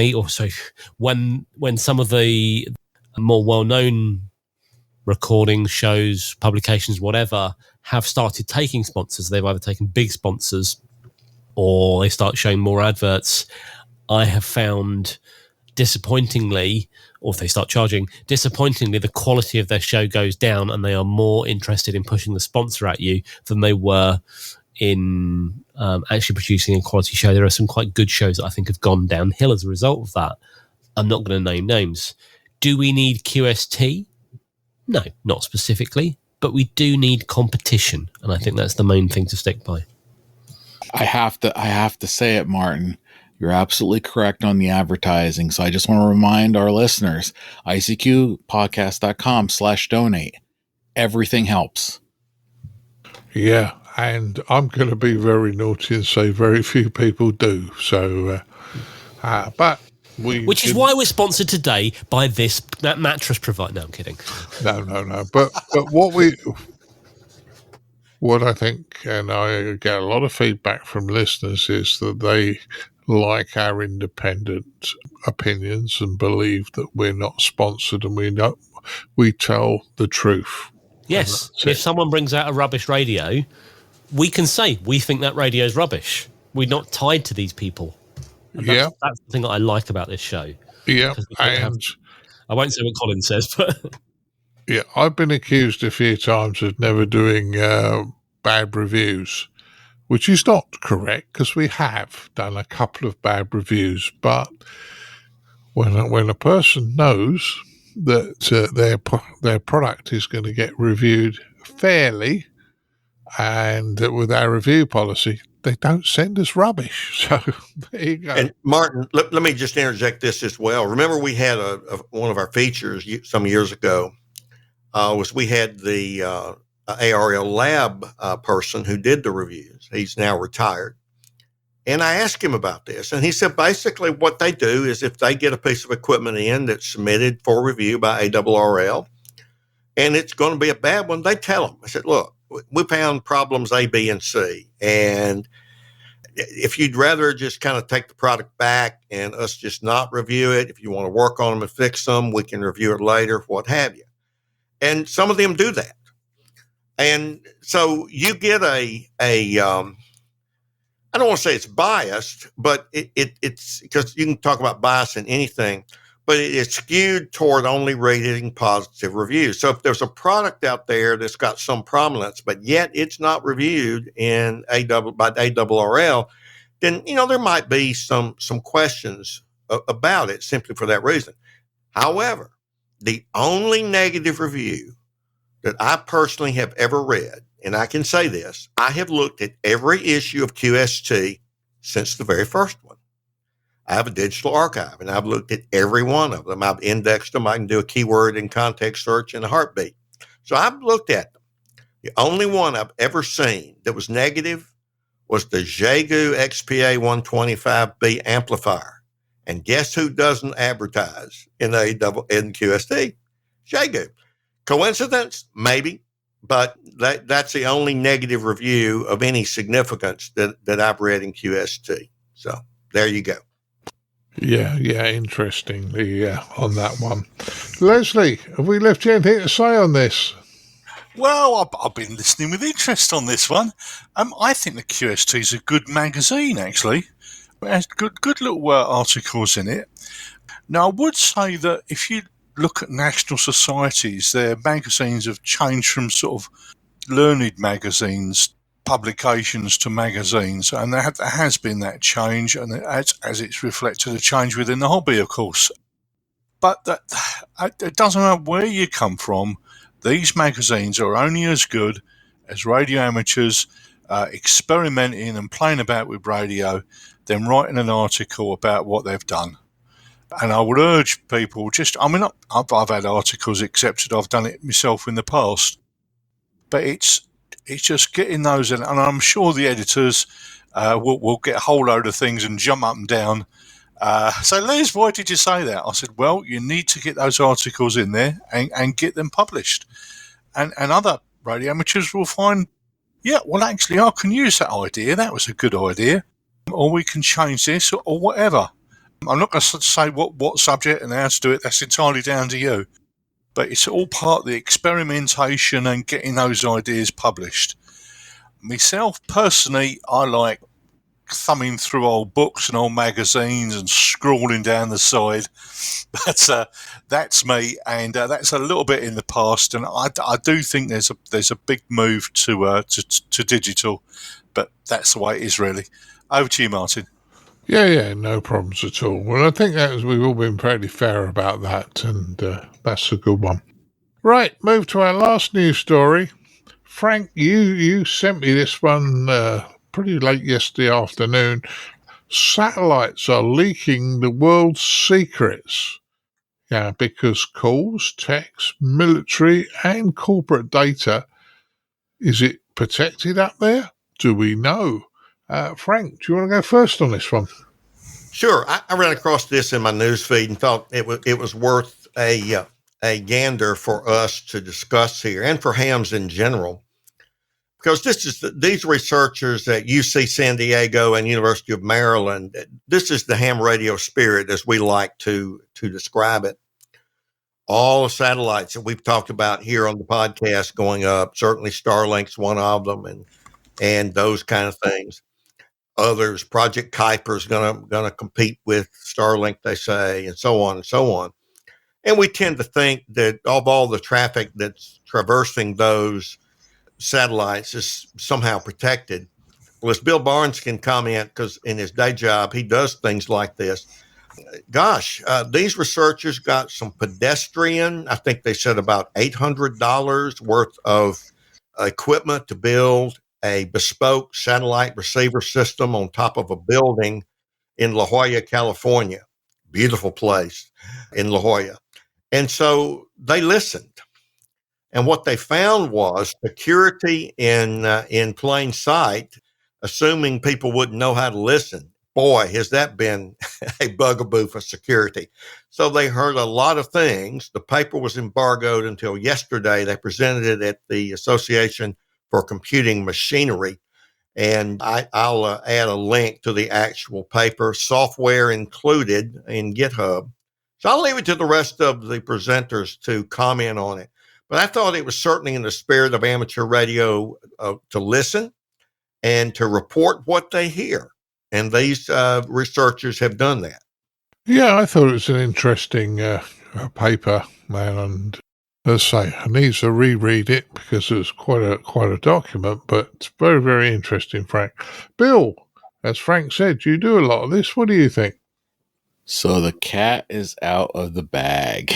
some of the more well-known recording shows, publications, whatever, have started taking sponsors, they've either taken big sponsors or they start showing more adverts, I have found disappointingly, or if they start charging, disappointingly, the quality of their show goes down and they are more interested in pushing the sponsor at you than they were in actually producing a quality show. There are some quite good shows that I think have gone downhill as a result of that. I'm not going to name names. Do we need QST? No, not specifically, but we do need competition, and I think that's the main thing to stick by. I have to say it, Martin. You're absolutely correct on the advertising. So I just want to remind our listeners, ICQPodcast.com/donate. Everything helps. Yeah, and I'm going to be very naughty and say very few people do. So, but we... Which is why we're sponsored today by that mattress provider. No, I'm kidding. No. But what I think, and I get a lot of feedback from listeners, is that they like our independent opinions and believe that we're not sponsored and we tell the truth. Yes. If someone brings out a rubbish radio, we can say we think that radio is rubbish. We're not tied to these people. And that's the thing that I like about this show. Yeah, and I won't say what Colin says, but yeah, I've been accused a few times of never doing bad reviews, which is not correct because we have done a couple of bad reviews. But when a person knows that their product is going to get reviewed fairly and with our review policy, they don't send us rubbish. So there you go. And Martin, let me just interject this as well. Remember, we had one of our features some years ago was we had the ARRL lab person who did the reviews. He's now retired. And I asked him about this, and he said basically what they do is if they get a piece of equipment in that's submitted for review by ARRL, and it's going to be a bad one, they tell them. I said, look, we found problems A, B, and C, and if you'd rather just kind of take the product back and us just not review it, if you want to work on them and fix them, we can review it later, what have you. And some of them do that. And so you get I don't want to say it's biased, but it's because you can talk about bias in anything, but it's skewed toward only reading positive reviews. So if there's a product out there that's got some prominence, but yet it's not reviewed by ARRL, then, there might be some questions about it simply for that reason. However, the only negative review that I personally have ever read, and I can say this, I have looked at every issue of QST since the very first one. I have a digital archive, and I've looked at every one of them. I've indexed them. I can do a keyword and context search in a heartbeat. So I've looked at them. The only one I've ever seen that was negative was the Xiegu XPA 125B amplifier. And guess who doesn't advertise in QST? Xiegu. Coincidence? Maybe. But that's the only negative review of any significance that I've read in QST. So there you go. Yeah, interestingly, on that one. Leslie, have we left you anything to say on this? Well, I've been listening with interest on this one. I think the QST is a good magazine, actually. It has good little articles in it. Now, I would say that if you look at national societies, their magazines have changed from sort of learned magazines, publications to magazines, and there has been that change, and as it's reflected a change within the hobby, of course. But it doesn't matter where you come from, these magazines are only as good as radio amateurs experimenting and playing about with radio, then writing an article about what they've done. And I would urge people I've had articles accepted, I've done it myself in the past, but it's just getting those in, and I'm sure the editors will get a whole load of things and jump up and down. So, Les, why did you say that? I said, well, you need to get those articles in there and get them published. And other radio amateurs will find, actually, I can use that idea. That was a good idea. Or we can change this or whatever. I'm not going to say what subject and how to do it. That's entirely down to you. But it's all part of the experimentation and getting those ideas published. Myself, personally, I like thumbing through old books and old magazines and scrawling down the side. That's me, and that's a little bit in the past. And I do think there's a big move to digital, but that's the way it is, really. Over to you, Martin. Yeah, no problems at all. Well, I think we've all been pretty fair about that, and that's a good one. Right, move to our last news story. Frank, you sent me this one pretty late yesterday afternoon. Satellites are leaking the world's secrets. Yeah, because calls, texts, military and corporate data, is it protected up there? Do we know? Frank, do you want to go first on this one? Sure. I ran across this in my news feed and thought it was worth a gander for us to discuss here, and for hams in general, because these researchers at UC San Diego and University of Maryland. This is the ham radio spirit, as we like to describe it. All the satellites that we've talked about here on the podcast going up, certainly Starlink's one of them, and those kind of things. Others, Project Kuiper's gonna compete with Starlink, they say, and so on and so on. And we tend to think that of all the traffic that's traversing those satellites is somehow protected. Well, as Bill Barnes can comment, because in his day job he does things like this. Gosh, these researchers got some pedestrian, I think they said about $800 worth of equipment to build a bespoke satellite receiver system on top of a building in La Jolla, California. Beautiful place in La Jolla. And so they listened. And what they found was security in plain sight, assuming people wouldn't know how to listen. Boy, has that been a bugaboo for security. So they heard a lot of things. The paper was embargoed until yesterday. They presented it at the Association for Computing Machinery. And I'll add a link to the actual paper, software included in GitHub. So I'll leave it to the rest of the presenters to comment on it. But I thought it was certainly in the spirit of amateur radio to listen and to report what they hear. And these researchers have done that. Yeah, I thought it was an interesting paper, man. And as I say, I need to reread it because it was quite a document, but it's very, very interesting, Frank. Bill, as Frank said, you do a lot of this. What do you think? So the cat is out of the bag.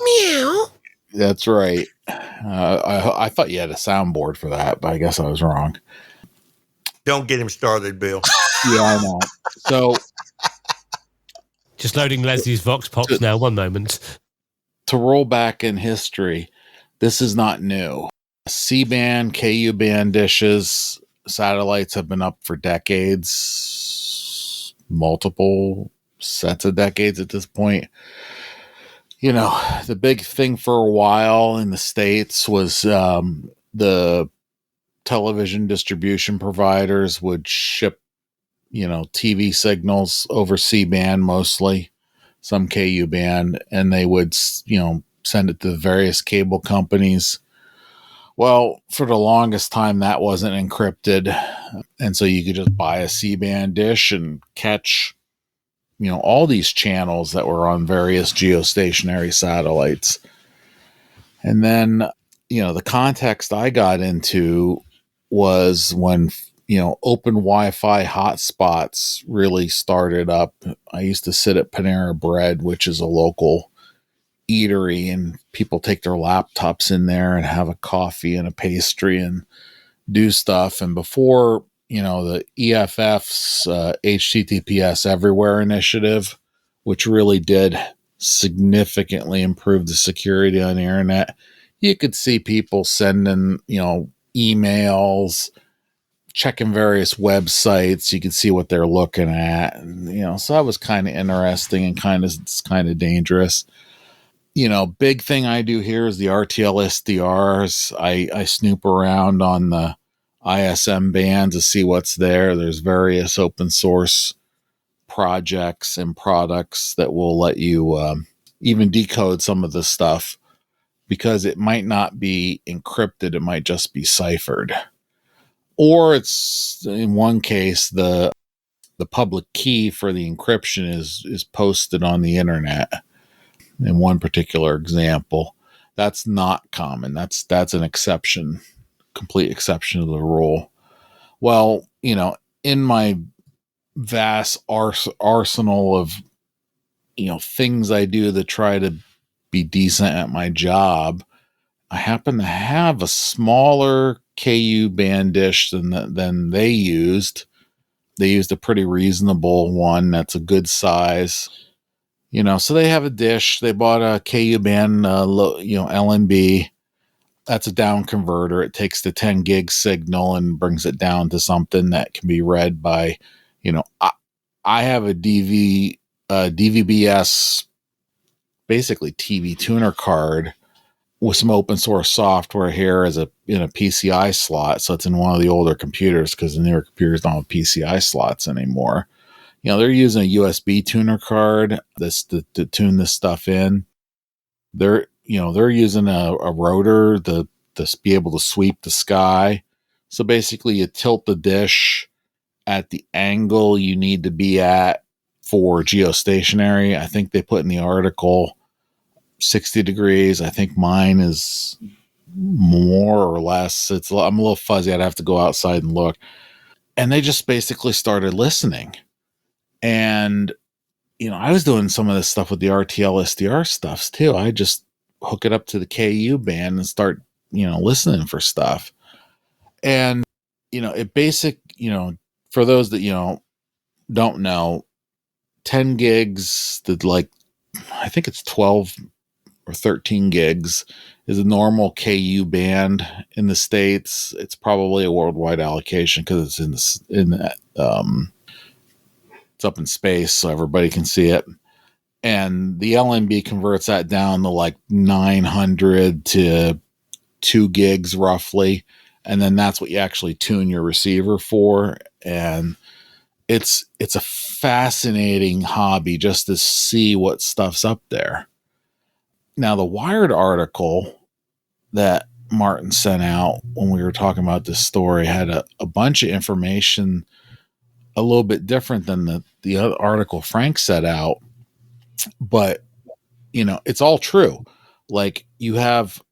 Meow. That's right. I thought you had a soundboard for that, but I guess I was wrong. Don't get him started, Bill. Yeah, I know. So, just loading Leslie's Vox Pops now. One moment. To roll back in history, this is not new. C-band, KU-band dishes, satellites have been up for decades, multiple sets of decades at this point. You know, the big thing for a while in the States was the television distribution providers would ship, TV signals over C-band mostly, some KU-band, and they would, send it to the various cable companies. Well, for the longest time, that wasn't encrypted, and so you could just buy a C-band dish and catch, all these channels that were on various geostationary satellites. And then, the context I got into was when, open Wi-Fi hotspots really started up. I used to sit at Panera Bread, which is a local eatery, and people take their laptops in there and have a coffee and a pastry and do stuff. And before, the EFF's HTTPS Everywhere initiative, which really did significantly improve the security on the internet, you could see people sending, emails, checking various websites. You could see what they're looking at. And, so that was kind of interesting and kind of dangerous. Big thing I do here is the RTL SDRs. I snoop around on the ISM band to see what's there. There's various open source projects and products that will let you even decode some of the stuff, because it might not be encrypted. It might just be ciphered. Or it's, in one case, the public key for the encryption is posted on the internet. In one particular example, that's not common. That's an exception, complete exception to the rule. Well, in my vast arsenal of, things I do to try to be decent at my job, I happen to have a smaller KU band dish than they used. They used a pretty reasonable one that's a good size. So they have a dish. They bought a KU band, LNB. That's a down converter. It takes the 10 gig signal and brings it down to something that can be read by, I have a DVBS, basically TV tuner card with some open source software here in a PCI slot. So it's in one of the older computers, because the newer computers don't have PCI slots anymore. They're using a USB tuner card to tune this stuff in. They're using a rotor to be able to sweep the sky. So basically you tilt the dish at the angle you need to be at for geostationary. I think they put in the article 60 degrees. I think mine is more or less. I'm a little fuzzy. I'd have to go outside and look. And they just basically started listening. And, I was doing some of this stuff with the RTL SDR stuffs too. I just hook it up to the KU band and start, listening for stuff. And, for those that, don't know, 10 gigs, I think it's 12 or 13 gigs is a normal KU band in the States. It's probably a worldwide allocation because it's it's up in space so everybody can see it. And the LNB converts that down to 900 to 2 gigs roughly. And then that's what you actually tune your receiver for. And it's a fascinating hobby just to see what stuff's up there. Now, the Wired article that Martin sent out when we were talking about this story had a bunch of information a little bit different than the other article Frank set out. But, it's all true. You have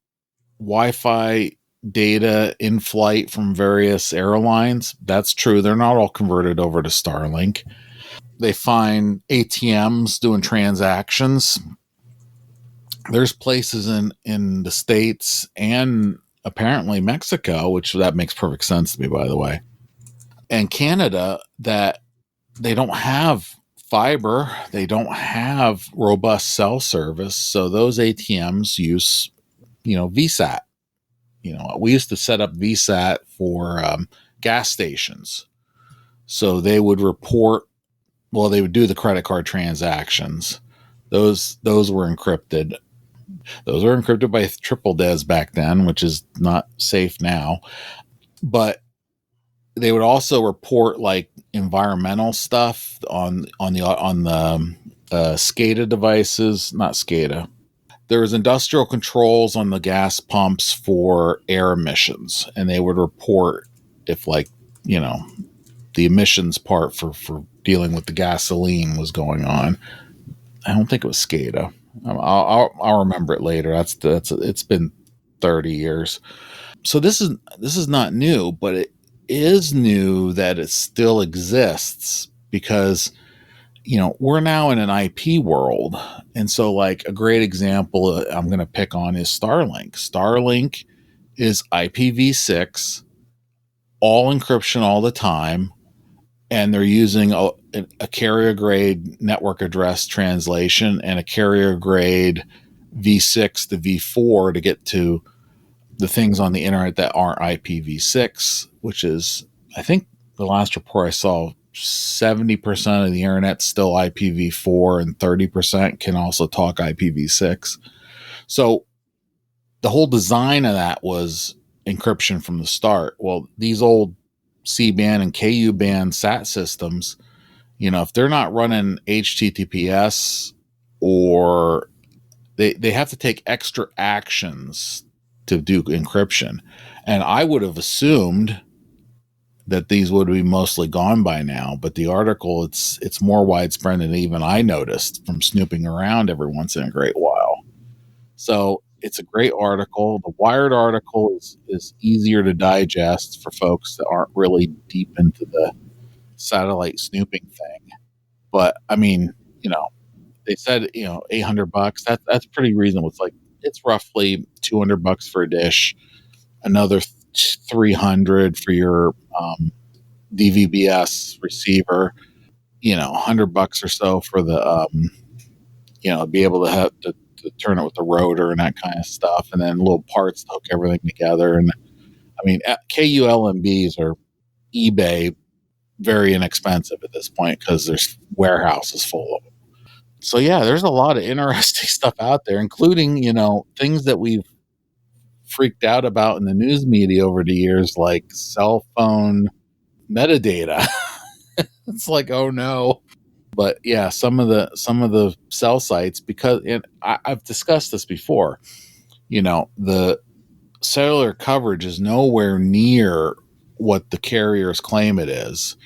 Wi-Fi data in flight from various airlines. That's true. They're not all converted over to Starlink. They find ATMs doing transactions. There's places in the States and apparently Mexico, which that makes perfect sense to me, by the way, and Canada, that they don't have fiber. They don't have robust cell service. So those ATMs use, VSAT. We used to set up VSAT for gas stations. So they would report, they would do the credit card transactions. Those were encrypted. Those were encrypted by triple DES back then, which is not safe now. But they would also report environmental stuff on the SCADA devices, not SCADA. There was industrial controls on the gas pumps for air emissions, and they would report if the emissions part for dealing with the gasoline was going on. I don't think it was SCADA. I'll remember it later. It's been 30 years. So this is not new, but it is new that it still exists because, we're now in an IP world. And so a great example I'm going to pick on is Starlink. Starlink is IPv6, all encryption all the time. And they're using a carrier grade network address translation and a carrier grade V6 to V4 to get to the things on the internet that aren't IPv6, which is, I think the last report I saw, 70% of the internet still IPv4 and 30% can also talk IPv6. So the whole design of that was encryption from the start. Well, these old C-band and KU-band SAT systems, if they're not running HTTPS, or they have to take extra actions to do encryption. And I would have assumed that these would be mostly gone by now, but the article, it's more widespread than even I noticed from snooping around every once in a great while. So it's a great article. The Wired article is easier to digest for folks that aren't really deep into the satellite snooping thing. But I mean, they said, $800. That's pretty reasonable. It's roughly $200 for a dish, another $300 for your DVBS receiver, $100 or so for the, be able to have to to turn it with the rotor and that kind of stuff, and then little parts to hook everything together. And I mean, KULMBs are eBay very inexpensive at this point because there's warehouses full of them. So yeah, there's a lot of interesting stuff out there, including, things that we've freaked out about in the news media over the years, like cell phone metadata. It's like, oh no. But yeah, some of the cell sites, because I've discussed this before, the cellular coverage is nowhere near what the carriers claim it is.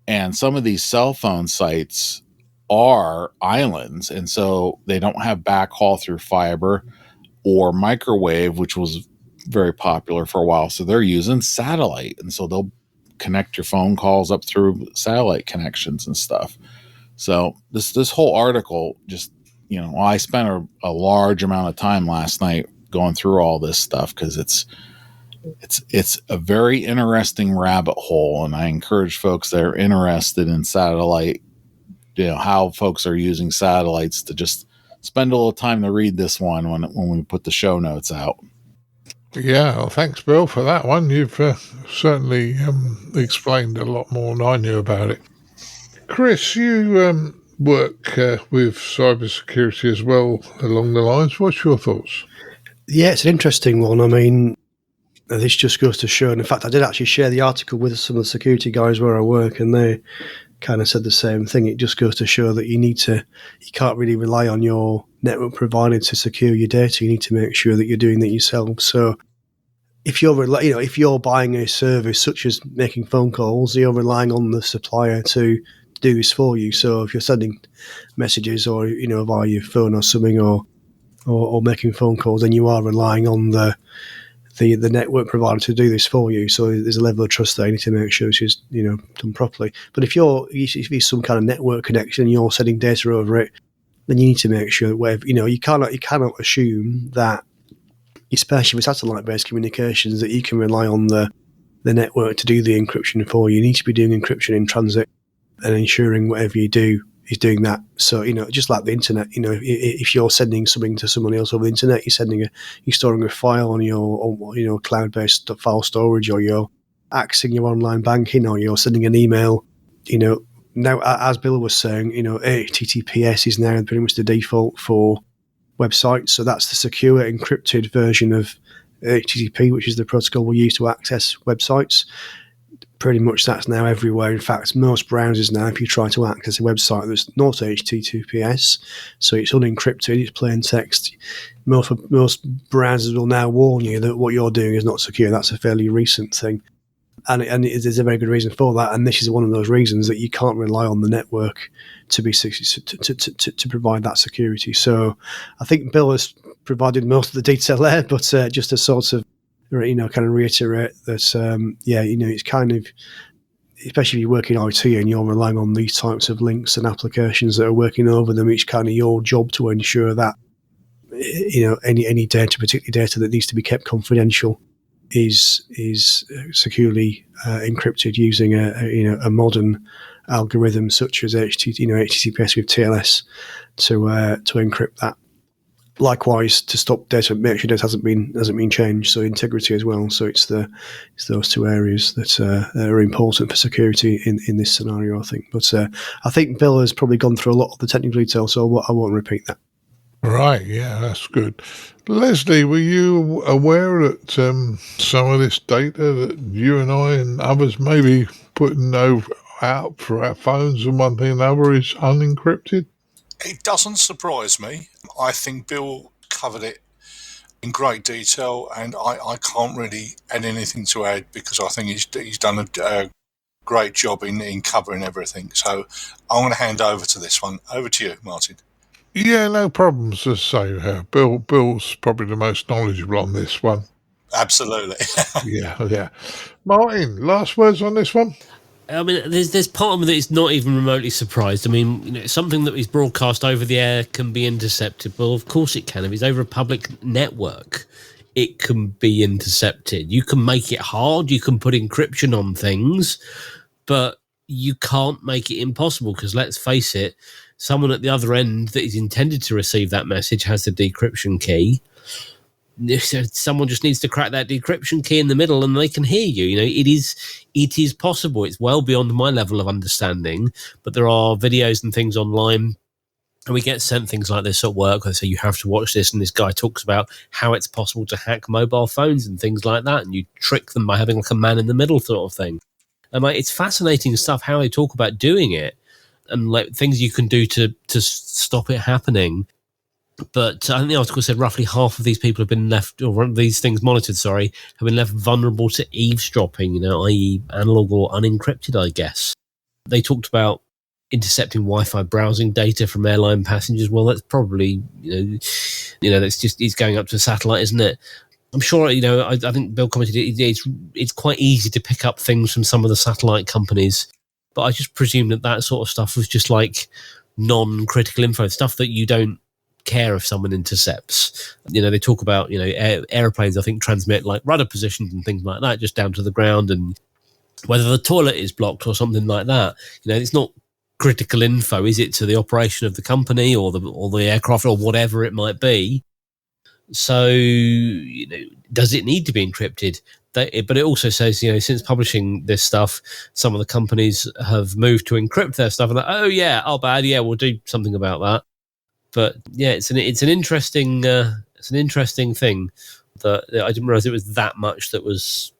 And some of these cell phone sites are islands, and so they don't have backhaul through fiber or microwave, which was very popular for a while. So they're using satellite, and so they'll connect your phone calls up through satellite connections and stuff. So this whole article just, I spent a large amount of time last night going through all this stuff because it's a very interesting rabbit hole, and I encourage folks that are interested in satellite, how folks are using satellites, to just spend a little time to read this one when we put the show notes out. Yeah, well, thanks, Bill, for that one. You've certainly explained a lot more than I knew about it. Chris, you work with cybersecurity as well along the lines. What's your thoughts? Yeah, it's an interesting one. I mean, this just goes to show, and in fact, I did actually share the article with some of the security guys where I work, and they kind of said the same thing. It just goes to show that you can't really rely on your network provider to secure your data. You need to make sure that you're doing that yourself. So if you're buying a service such as making phone calls, you're relying on the supplier to do this for you. So if you're sending messages or, via your phone or something, or making phone calls, then you are relying on the network provider to do this for you. So there's a level of trust there. You need to make sure it's done properly. But if it's some kind of network connection and you're sending data over it, then you need to make sure that you cannot assume that, especially with satellite-based communications, that you can rely on the network to do the encryption for you. You need to be doing encryption in transit and ensuring whatever you do is doing that. So, just like the internet, if you're sending something to someone else over the internet, you're storing a file on your cloud-based file storage, or you're accessing your online banking, or you're sending an email, now, as Bill was saying, HTTPS is now pretty much the default for websites. So that's the secure encrypted version of HTTP, which is the protocol we use to access websites. Pretty much that's now everywhere. In fact, most browsers now, if you try to access a website that's not HTTPS, so it's unencrypted, it's plain text, most browsers will now warn you that what you're doing is not secure. That's a fairly recent thing. And there's a very good reason for that. And this is one of those reasons that you can't rely on the network to be to provide that security. So I think Bill has provided most of the detail there, but just to sort of, kind of reiterate that, it's kind of, especially if you work in IT and you're relying on these types of links and applications that are working over them, it's kind of your job to ensure that, any data, particularly data that needs to be kept confidential, is securely encrypted using a modern algorithm such as HTTPS with TLS to encrypt that. Likewise, to stop data, make sure data hasn't been changed. So integrity as well. So it's those two areas that are important for security in this scenario, I think. But I think Bill has probably gone through a lot of the technical detail, so I won't repeat that. Right, yeah, that's good. Leslie, were you aware that some of this data that you and I and others may be putting out for our phones and one thing and another is unencrypted? It doesn't surprise me. I think Bill covered it in great detail, and I can't really add anything to add because I think he's done a great job in covering everything. So I'm going to hand over to this one. Over to you, Martin. Yeah, no problems. As I say, Bill's probably the most knowledgeable on this one. Absolutely. Yeah. Martin, last words on this one? I mean, there's part of me that is not even remotely surprised. I mean, something that is broadcast over the air can be intercepted. Well, of course it can. If it's over a public network, it can be intercepted. You can make it hard. You can put encryption on things, but you can't make it impossible, because let's face it, someone at the other end that is intended to receive that message has the decryption key. Someone just needs to crack that decryption key in the middle and they can hear you. You know, it is possible. It's well beyond my level of understanding, but there are videos and things online, and we get sent things like this at work. They say you have to watch this, and this guy talks about how it's possible to hack mobile phones and things like that, and you trick them by having like a man in the middle sort of thing. And like, it's fascinating stuff how they talk about doing it and like things you can do to stop it happening. But I think the article said roughly half of these people have been left, or these things monitored, have been left vulnerable to eavesdropping, you know, i.e. analog or unencrypted, I guess. They talked about intercepting Wi-Fi browsing data from airline passengers. Well, that's probably, that's just, it's going up to a satellite, isn't it? I'm sure, I think Bill commented it's quite easy to pick up things from some of the satellite companies, but I just presume that sort of stuff was just like non-critical info, stuff that you don't care if someone intercepts. They talk about, airplanes, I think, transmit like rudder positions and things like that just down to the ground, and whether the toilet is blocked or something like that. It's not critical info, is it, to the operation of the company or the aircraft or whatever it might be? So, does it need to be encrypted? But it also says, since publishing this stuff, some of the companies have moved to encrypt their stuff, and bad, we'll do something about that. But yeah, it's an interesting thing that I didn't realize it was that much that was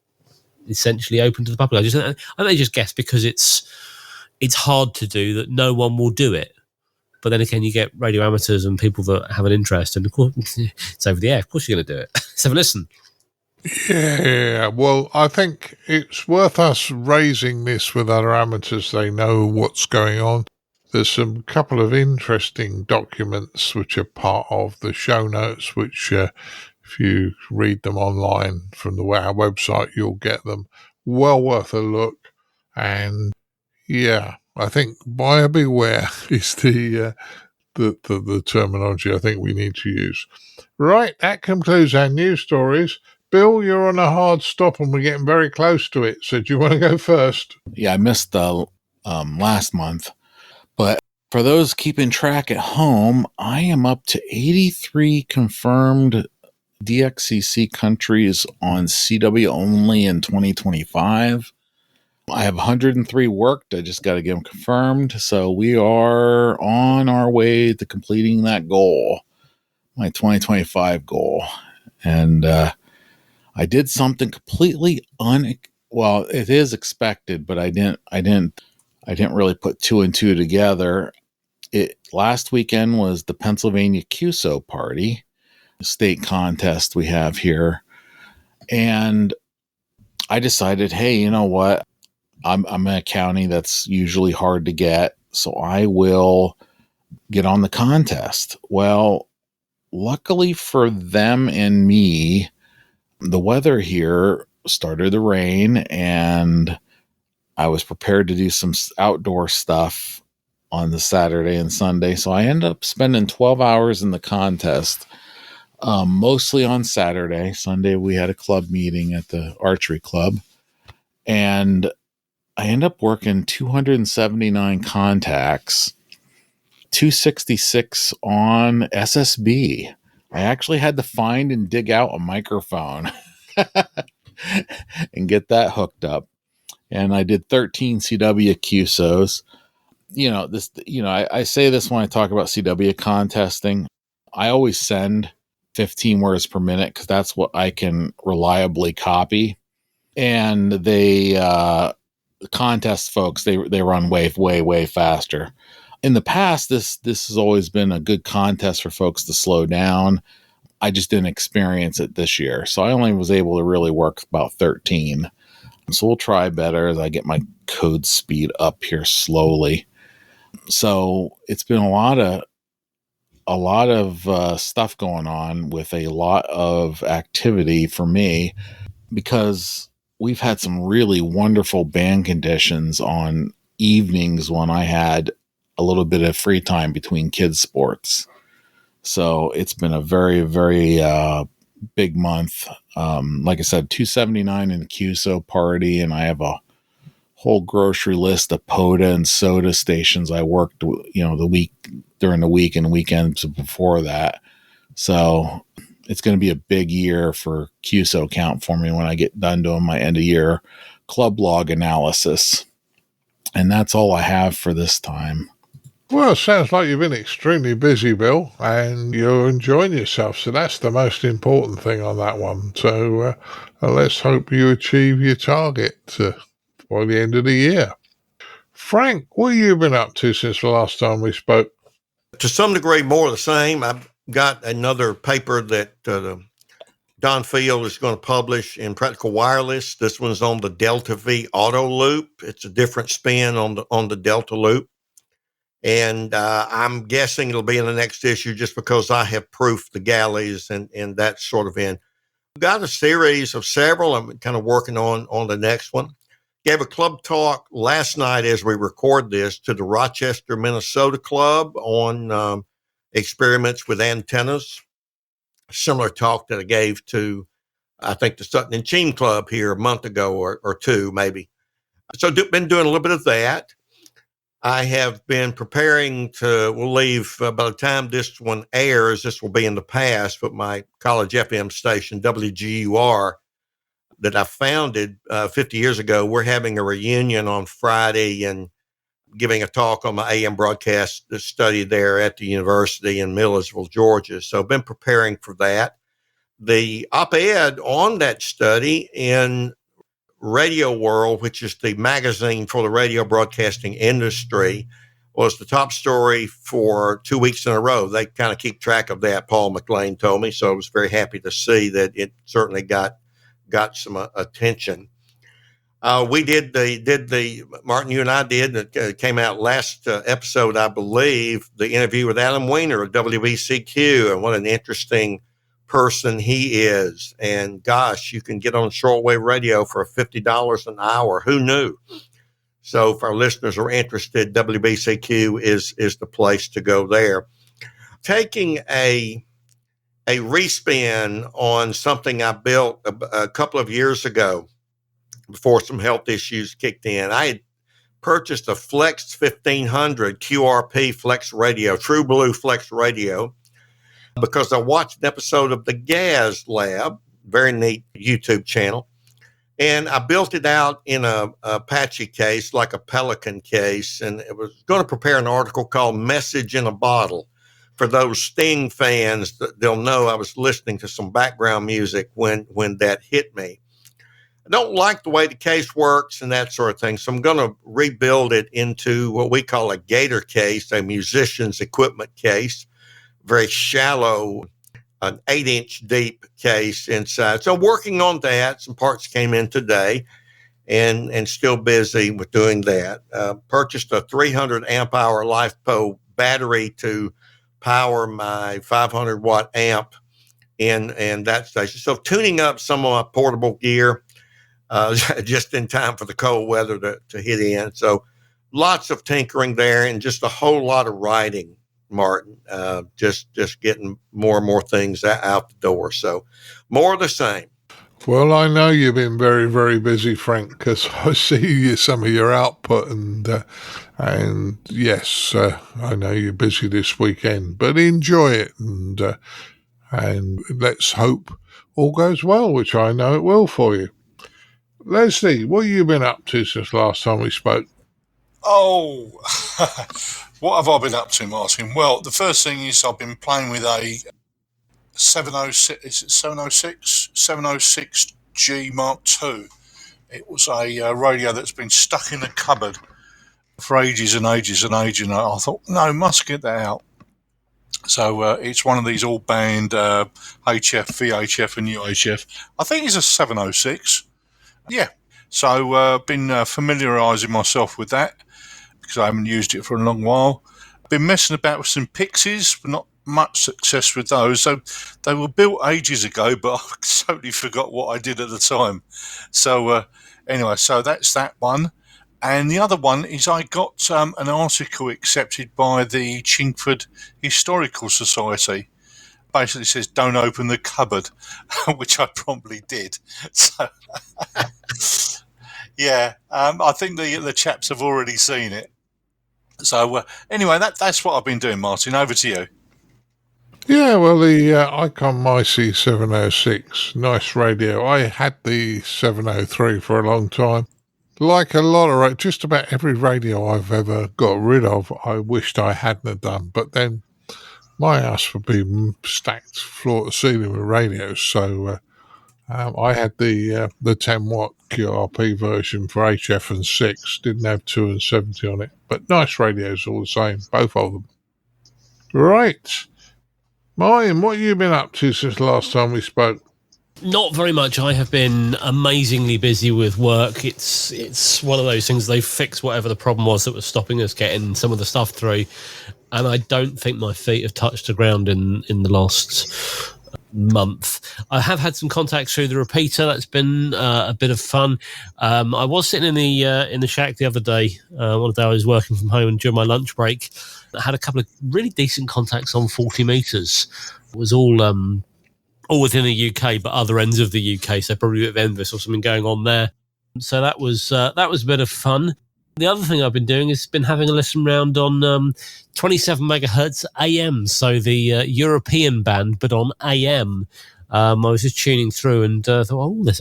essentially open to the public. I think they just guess because it's hard to do that no one will do it. But then again, you get radio amateurs and people that have an interest, and of course it's over the air. Of course you're going to do it. Let's have a listen. Yeah, well, I think it's worth us raising this with other amateurs. They know what's going on. There's some couple of interesting documents which are part of the show notes, which if you read them online from our website, you'll get them. Well worth a look. And yeah, I think buyer beware is the terminology I think we need to use. Right, that concludes our news stories. Bill, you're on a hard stop and we're getting very close to it. So do you want to go first? Yeah, I missed the last month. But for those keeping track at home, I am up to 83 confirmed DXCC countries on CW only in 2025. I have 103 worked. I just got to get them confirmed. So we are on our way to completing that goal, my 2025 goal. And I did something completely it is expected, but I didn't really put two and two together. Last weekend was the Pennsylvania QSO party, state contest we have here. And I decided, hey, you know what? I'm in a county that's usually hard to get, so I will get on the contest. Well, luckily for them and me, the weather here started to rain, and I was prepared to do some outdoor stuff on the Saturday and Sunday. So I ended up spending 12 hours in the contest, mostly on Saturday. Sunday, we had a club meeting at the archery club, and I ended up working 279 contacts, 266 on SSB. I actually had to find and dig out a microphone and get that hooked up. And I did 13 CW QSOs. I say this when I talk about CW contesting. I always send 15 words per minute because that's what I can reliably copy. And the contest folks, they run way faster. In the past, this has always been a good contest for folks to slow down. I just didn't experience it this year. So I only was able to really work about 13. So we'll try better as I get my code speed up here slowly. So it's been a lot of stuff going on with a lot of activity for me, because we've had some really wonderful band conditions on evenings when I had a little bit of free time between kids' sports. So it's been a very, very big month. Like I said, 279 in the QSO party, and I have a whole grocery list of Poda and soda stations I worked, during the week and weekends before that. So it's going to be a big year for QSO count for me when I get done doing my end of year club log analysis. And that's all I have for this time. Well, it sounds like you've been extremely busy, Bill, and you're enjoying yourself. So that's the most important thing on that one. So let's hope you achieve your target by the end of the year. Frank, what have you been up to since the last time we spoke? To some degree, more of the same. I've got another paper that Don Field is going to publish in Practical Wireless. This one's on the Delta V auto loop. It's a different spin on the Delta loop. And I'm guessing it'll be in the next issue just because I have proofed the galleys and that sort of in. I've got a series of several. I'm kind of working on the next one. Gave a club talk last night as we record this to the Rochester, Minnesota Club on experiments with antennas. A similar talk that I gave to, I think, the Sutton and Cheam Club here a month ago or two, maybe. So been doing a little bit of that. I have been preparing we'll leave by the time this one airs, this will be in the past, but my college FM station, WGUR, that I founded 50 years ago, we're having a reunion on Friday and giving a talk on my AM broadcast study there at the university in Millersville, Georgia. So I've been preparing for that. The op-ed on that study in Radio World, which is the magazine for the radio broadcasting industry, was the top story for 2 weeks in a row. They kind of keep track of that, Paul McLean told me. So I was very happy to see that it certainly got some attention. We did the Martin, you and I did, and it came out last episode, I believe, the interview with Adam Weiner of WBCQ, and what an interesting person he is. And gosh, you can get on shortwave radio for $50 an hour. Who knew? So if our listeners are interested, WBCQ is the place to go there. Taking a respin on something I built a couple of years ago before some health issues kicked in. I had purchased a Flex 1500 QRP Flex Radio, True Blue Flex Radio, because I watched an episode of the Gaz Lab, very neat YouTube channel, and I built it out in a Apache case, like a Pelican case, and it was going to prepare an article called Message in a Bottle. For those Sting fans, they'll know I was listening to some background music when that hit me. I don't like the way the case works and that sort of thing, so I'm going to rebuild it into what we call a Gator case, a musician's equipment case, very shallow, an 8-inch deep case inside. So working on that. Some parts came in today and still busy with doing that. Purchased a 300 amp hour LiFePo battery to power my 500 watt amp in that station. So tuning up some of my portable gear just in time for the cold weather to hit in. So lots of tinkering there and just a whole lot of writing, Martin, just getting more and more things out the door. So more of the same. Well, I know you've been very, very busy, Frank, because I see some of your output, and yes, I know you're busy this weekend, but enjoy it, and let's hope all goes well, which I know it will for you. Leslie, what have you been up to since last time we spoke? Oh, what have I been up to, Martin? Well, the first thing is I've been playing with a 706, is it 706G Mark II. It was a radio that's been stuck in a cupboard for ages and ages and ages, and I thought, no, must get that out. So it's one of these all band HF, VHF and UHF. I think it's a 706. Yeah. So been familiarising myself with that because I haven't used it for a long while. Been messing about with some Pixies, but not much success with those. So they were built ages ago, but I totally forgot what I did at the time. So anyway, so that's that one. And the other one is I got an article accepted by the Chingford Historical Society. Basically says, don't open the cupboard, which I promptly did. So, Yeah, I think the chaps have already seen it. So anyway, that's what I've been doing, Martin. Over to you. Yeah, well, the Icon MyC 706, nice radio. I had the 703 for a long time. Like a lot of just about every radio I've ever got rid of, I wished I hadn't have done. But then my house would be stacked floor to ceiling with radios, so I had the 10-watt QRP version for HF and 6. Didn't have 2 and 70 on it, but nice radios all the same, both of them. Right. Martin, what have you been up to since the last time we spoke? Not very much. I have been amazingly busy with work. It's one of those things. They fixed whatever the problem was that was stopping us getting some of the stuff through, and I don't think my feet have touched the ground in the last month. I have had some contacts through the repeater. That's been a bit of fun. I was sitting in the shack the other day. One day I was working from home, and during my lunch break, I had a couple of really decent contacts on 40 meters. It was all within the UK, but other ends of the UK, so probably a bit of Envis or something going on there. So that was a bit of fun. The other thing I've been doing is been having a listen round on 27 megahertz AM, so the European band, but on AM. I was just tuning through and thought, oh, there's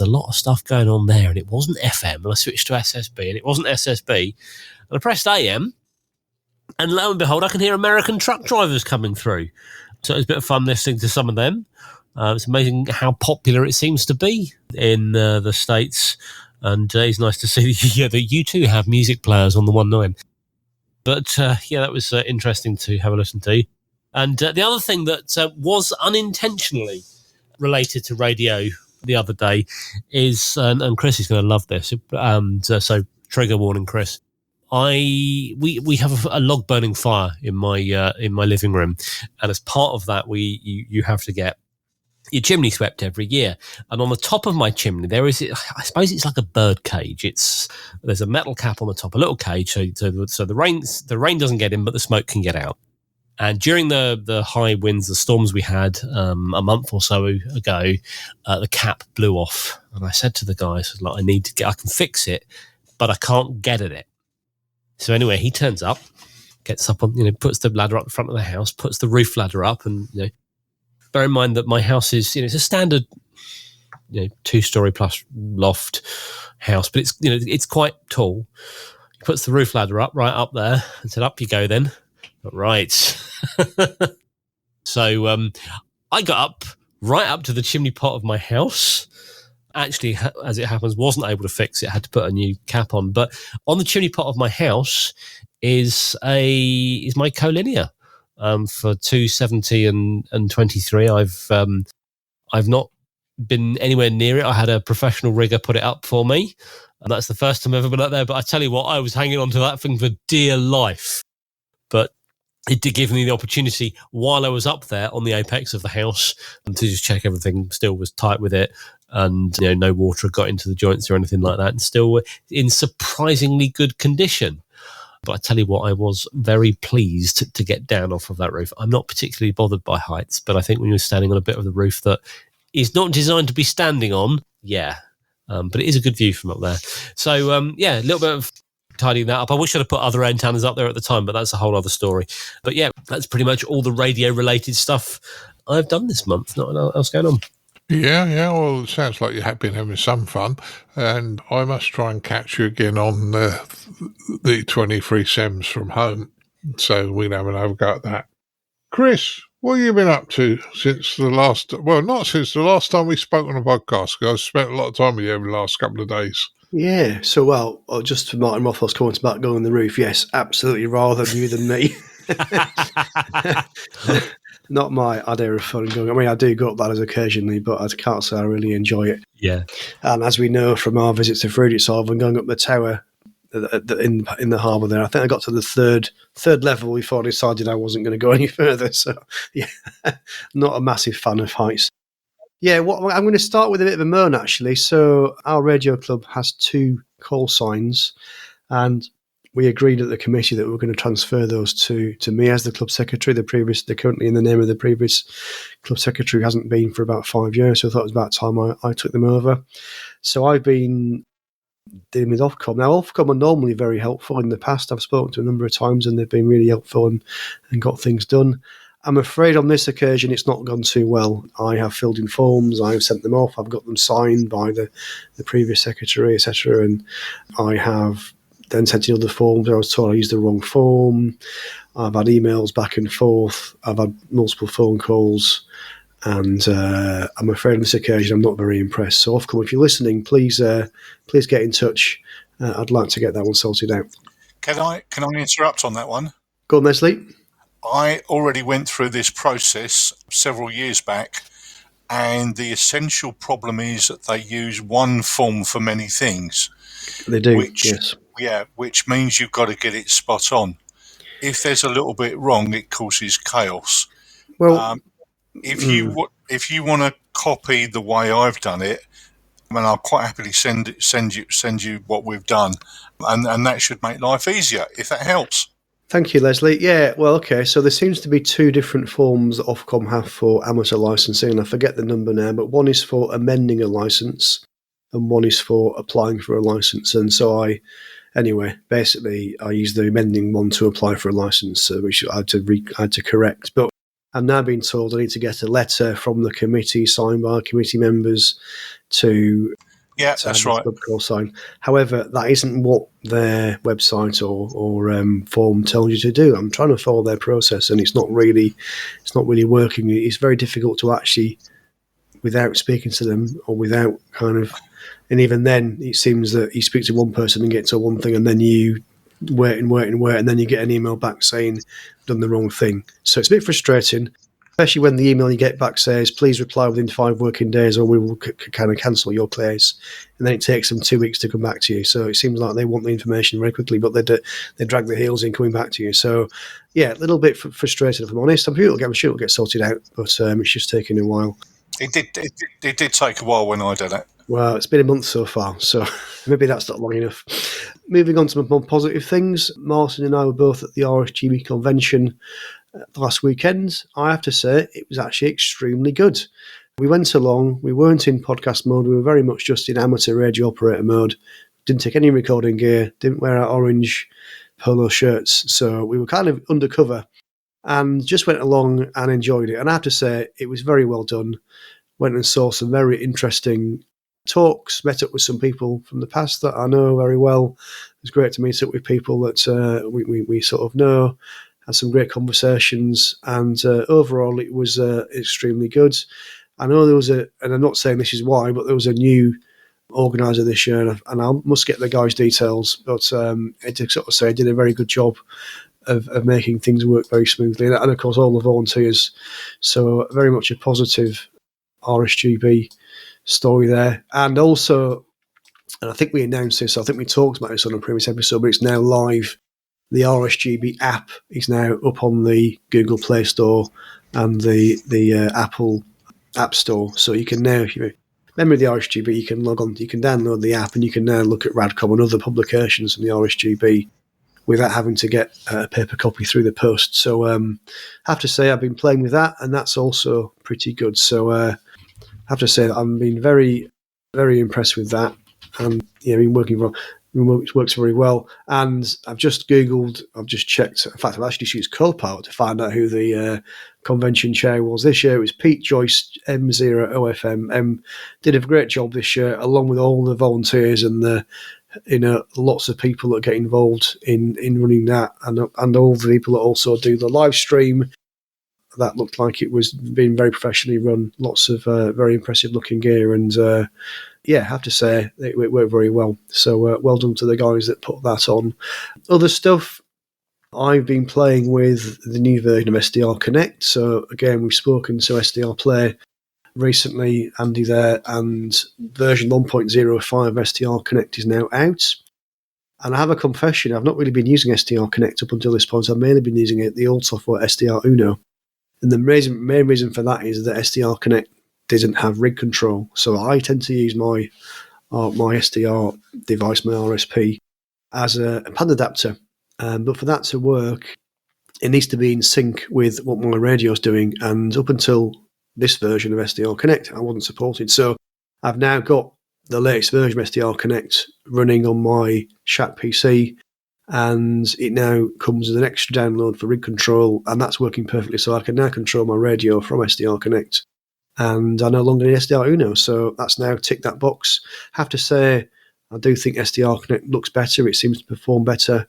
a lot of stuff going on there, and it wasn't FM. And I switched to SSB, and it wasn't SSB. And I pressed AM, and lo and behold, I can hear American truck drivers coming through. So it was a bit of fun listening to some of them. It's amazing how popular it seems to be in the States. And it's nice to see that you too have music players on the 1.9. But that was interesting to have a listen to. And the other thing that was unintentionally related to radio the other day is, and Chris is going to love this, so trigger warning, Chris. We have a log burning fire in my living room, and as part of that, you have to get your chimney swept every year. And on the top of my chimney, there is, I suppose it's like a bird cage. There's a metal cap on the top, a little cage, so the rain doesn't get in, but the smoke can get out. And during the high winds, the storms we had a month or so ago, the cap blew off. And I said to the guys, I can fix it, but I can't get at it. So anyway, he turns up, gets up on, puts the ladder up the front of the house, puts the roof ladder up, and bear in mind that my house is, it's a standard, 2-story plus loft house, but it's quite tall. He puts the roof ladder up right up there and said, "Up you go then." Right. So I got up right up to the chimney pot of my house. Actually, as it happens, wasn't able to fix it. Had to put a new cap on. But on the chimney pot of my house is my collinear for 270 and 23. I've not been anywhere near it. I had a professional rigger put it up for me, and that's the first time I've ever been up there. But I tell you what, I was hanging on to that thing for dear life. But it did give me the opportunity while I was up there on the apex of the house to just check everything still was tight with it, and no water got into the joints or anything like that, and still in surprisingly good condition. But I tell you what, I was very pleased to get down off of that roof. I'm not particularly bothered by heights, but I think when you're standing on a bit of the roof that is not designed to be standing on, but it is a good view from up there. So a little bit of tidying that up. I wish I'd have put other antennas up there at the time, but that's a whole other story. But that's pretty much all the radio related stuff I've done this month. Not else going on. Yeah. Well, it sounds like you have been having some fun, and I must try and catch you again on the 23 SEMs from home, so we can have another go at that. Chris, what have you been up to since not since the last time we spoke on a podcast, because I've spent a lot of time with you over the last couple of days. Yeah, so just for Martin Rothwell's comments about going on the roof, yes, absolutely rather you than me. Not my idea of fun going. I mean, I do go up ladders occasionally, but I can't say I really enjoy it. Yeah. And as we know from our visits to Fruited and going up the tower in the harbour there, I think I got to the third level before I decided I wasn't going to go any further. So, not a massive fan of heights. Yeah, I'm going to start with a bit of a moan, actually. So our radio club has 2 call signs, and we agreed at the committee that we were going to transfer those to me as the club secretary. They're currently in the name of the previous club secretary, who hasn't been for about 5 years, so I thought it was about time I took them over. So I've been dealing with Ofcom. Now, Ofcom are normally very helpful. In the past, I've spoken to a number of times and they've been really helpful and got things done. I'm afraid on this occasion it's not gone too well. I have filled in forms, I've sent them off, I've got them signed by the previous secretary, etc. And I have then sent in other forms. I was told I used the wrong form. I've had emails back and forth. I've had multiple phone calls. And I'm afraid on this occasion I'm not very impressed. So Ofcom, if you're listening, please get in touch. I'd like to get that one sorted out. Can I interrupt on that one? Go on, Leslie. I already went through this process several years back, and the essential problem is that they use one form for many things. They do, yes. Yeah, which means you've got to get it spot on. If there's a little bit wrong, it causes chaos. Well, if you want to copy the way I've done it, I mean, I'll quite happily send you what we've done, and that should make life easier if that helps. Thank you, Leslie. Yeah, well, okay, so there seems to be two different forms that Ofcom have for amateur licensing, and I forget the number now, but one is for amending a license and one is for applying for a license. And so I used the amending one to apply for a license, which I had to correct. But I'm now being told I need to get a letter from the committee signed by committee members to... Yeah, that's right. Sign. However, that isn't what their website or form tells you to do. I'm trying to follow their process, and it's not really working. It's very difficult to actually, without speaking to them or without and even then, it seems that you speak to one person and get to one thing, and then you wait, and then you get an email back saying you've done the wrong thing. So it's a bit frustrating. Especially when the email you get back says, please reply within 5 working days or we will kind of cancel your case. And then it takes them 2 weeks to come back to you. So it seems like they want the information very quickly, but they drag their heels in coming back to you. So, yeah, a little bit frustrated, if I'm honest. I'm sure it'll get sorted out, but it's just taking a while. It did take a while when I did it. Well, it's been a month so far, so maybe that's not long enough. Moving on to more positive things, Martin and I were both at the RSGB convention last weekend. I have to say, it was actually extremely good. We went along, we weren't in podcast mode, we were very much just in amateur radio operator mode. Didn't take any recording gear, didn't wear our orange polo shirts, so we were kind of undercover and just went along and enjoyed it. And I have to say, it was very well done. Went and saw some very interesting talks, met up with some people from the past that I know very well. It was great to meet up with people that we sort of know. Had some great conversations, and overall it was extremely good. I know there was and I'm not saying this is why, but there was a new organiser this year, and I must get the guy's details, but I did sort of say I did a very good job of making things work very smoothly, and of course all the volunteers. So very much a positive RSGB story there. And also, and I think we announced this, I think we talked about this on a previous episode, but it's now live. The RSGB app is now up on the Google Play Store and the Apple App Store. So you can now, if you're a member of the RSGB, you can log on, you can download the app, and you can now look at Radcom and other publications from the RSGB without having to get a paper copy through the post. So I have to say I've been playing with that, and that's also pretty good. So I have to say that I've been very, very impressed with that, and been working from. It works very well, and I've just Googled, I've just checked. In fact, I've actually used Copilot to find out who the convention chair was this year. It was Pete Joyce, M0OFM. Did a great job this year, along with all the volunteers and the lots of people that get involved in running that, and all the people that also do the live stream. That looked like it was being very professionally run. Lots of very impressive looking gear, and I have to say it worked very well. So well done to the guys that put that on. Other stuff, I've been playing with the new version of SDR Connect. So again, we've spoken to SDR Play recently, Andy there, and version 1.05 of SDR Connect is now out. And I have a confession, I've not really been using SDR Connect up until this point. I've mainly been using the old software, SDR Uno. And the main reason for that is that SDR Connect didn't have rig control. So I tend to use my SDR device, my RSP, as a pad adapter. But for that to work, it needs to be in sync with what my radio's doing. And up until this version of SDR Connect, I wasn't supported. So I've now got the latest version of SDR Connect running on my Shack PC, and it now comes as an extra download for rig control, and that's working perfectly. So I can now control my radio from SDR Connect, and I no longer need SDR Uno. So that's now ticked that box. Have to say, I do think SDR Connect looks better. It seems to perform better.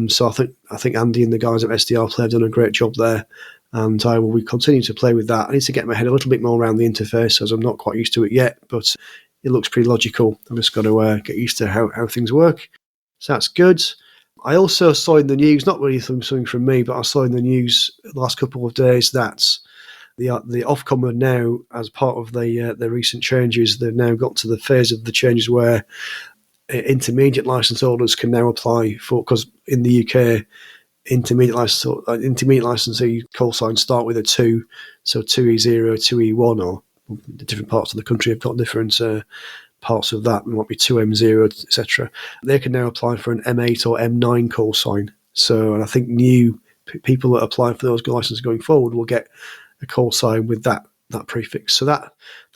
So I think Andy and the guys at SDR Play have done a great job there, and I will continue to play with that. I need to get my head a little bit more around the interface, as I'm not quite used to it yet, but it looks pretty logical. I've just got to get used to how things work. So that's good. I also saw in the news, not really something from me, but I saw in the news the last couple of days that the Ofcom are now, as part of the recent changes, they've now got to the phase of the changes where intermediate license holders can now apply for, because in the UK, intermediate licensee call signs start with a 2, so 2E0, 2E1, or the different parts of the country have got different parts of that. It might be 2M0, etc. They can now apply for an M8 or M9 call sign. So, and I think new people that apply for those licenses going forward will get a call sign with that prefix. So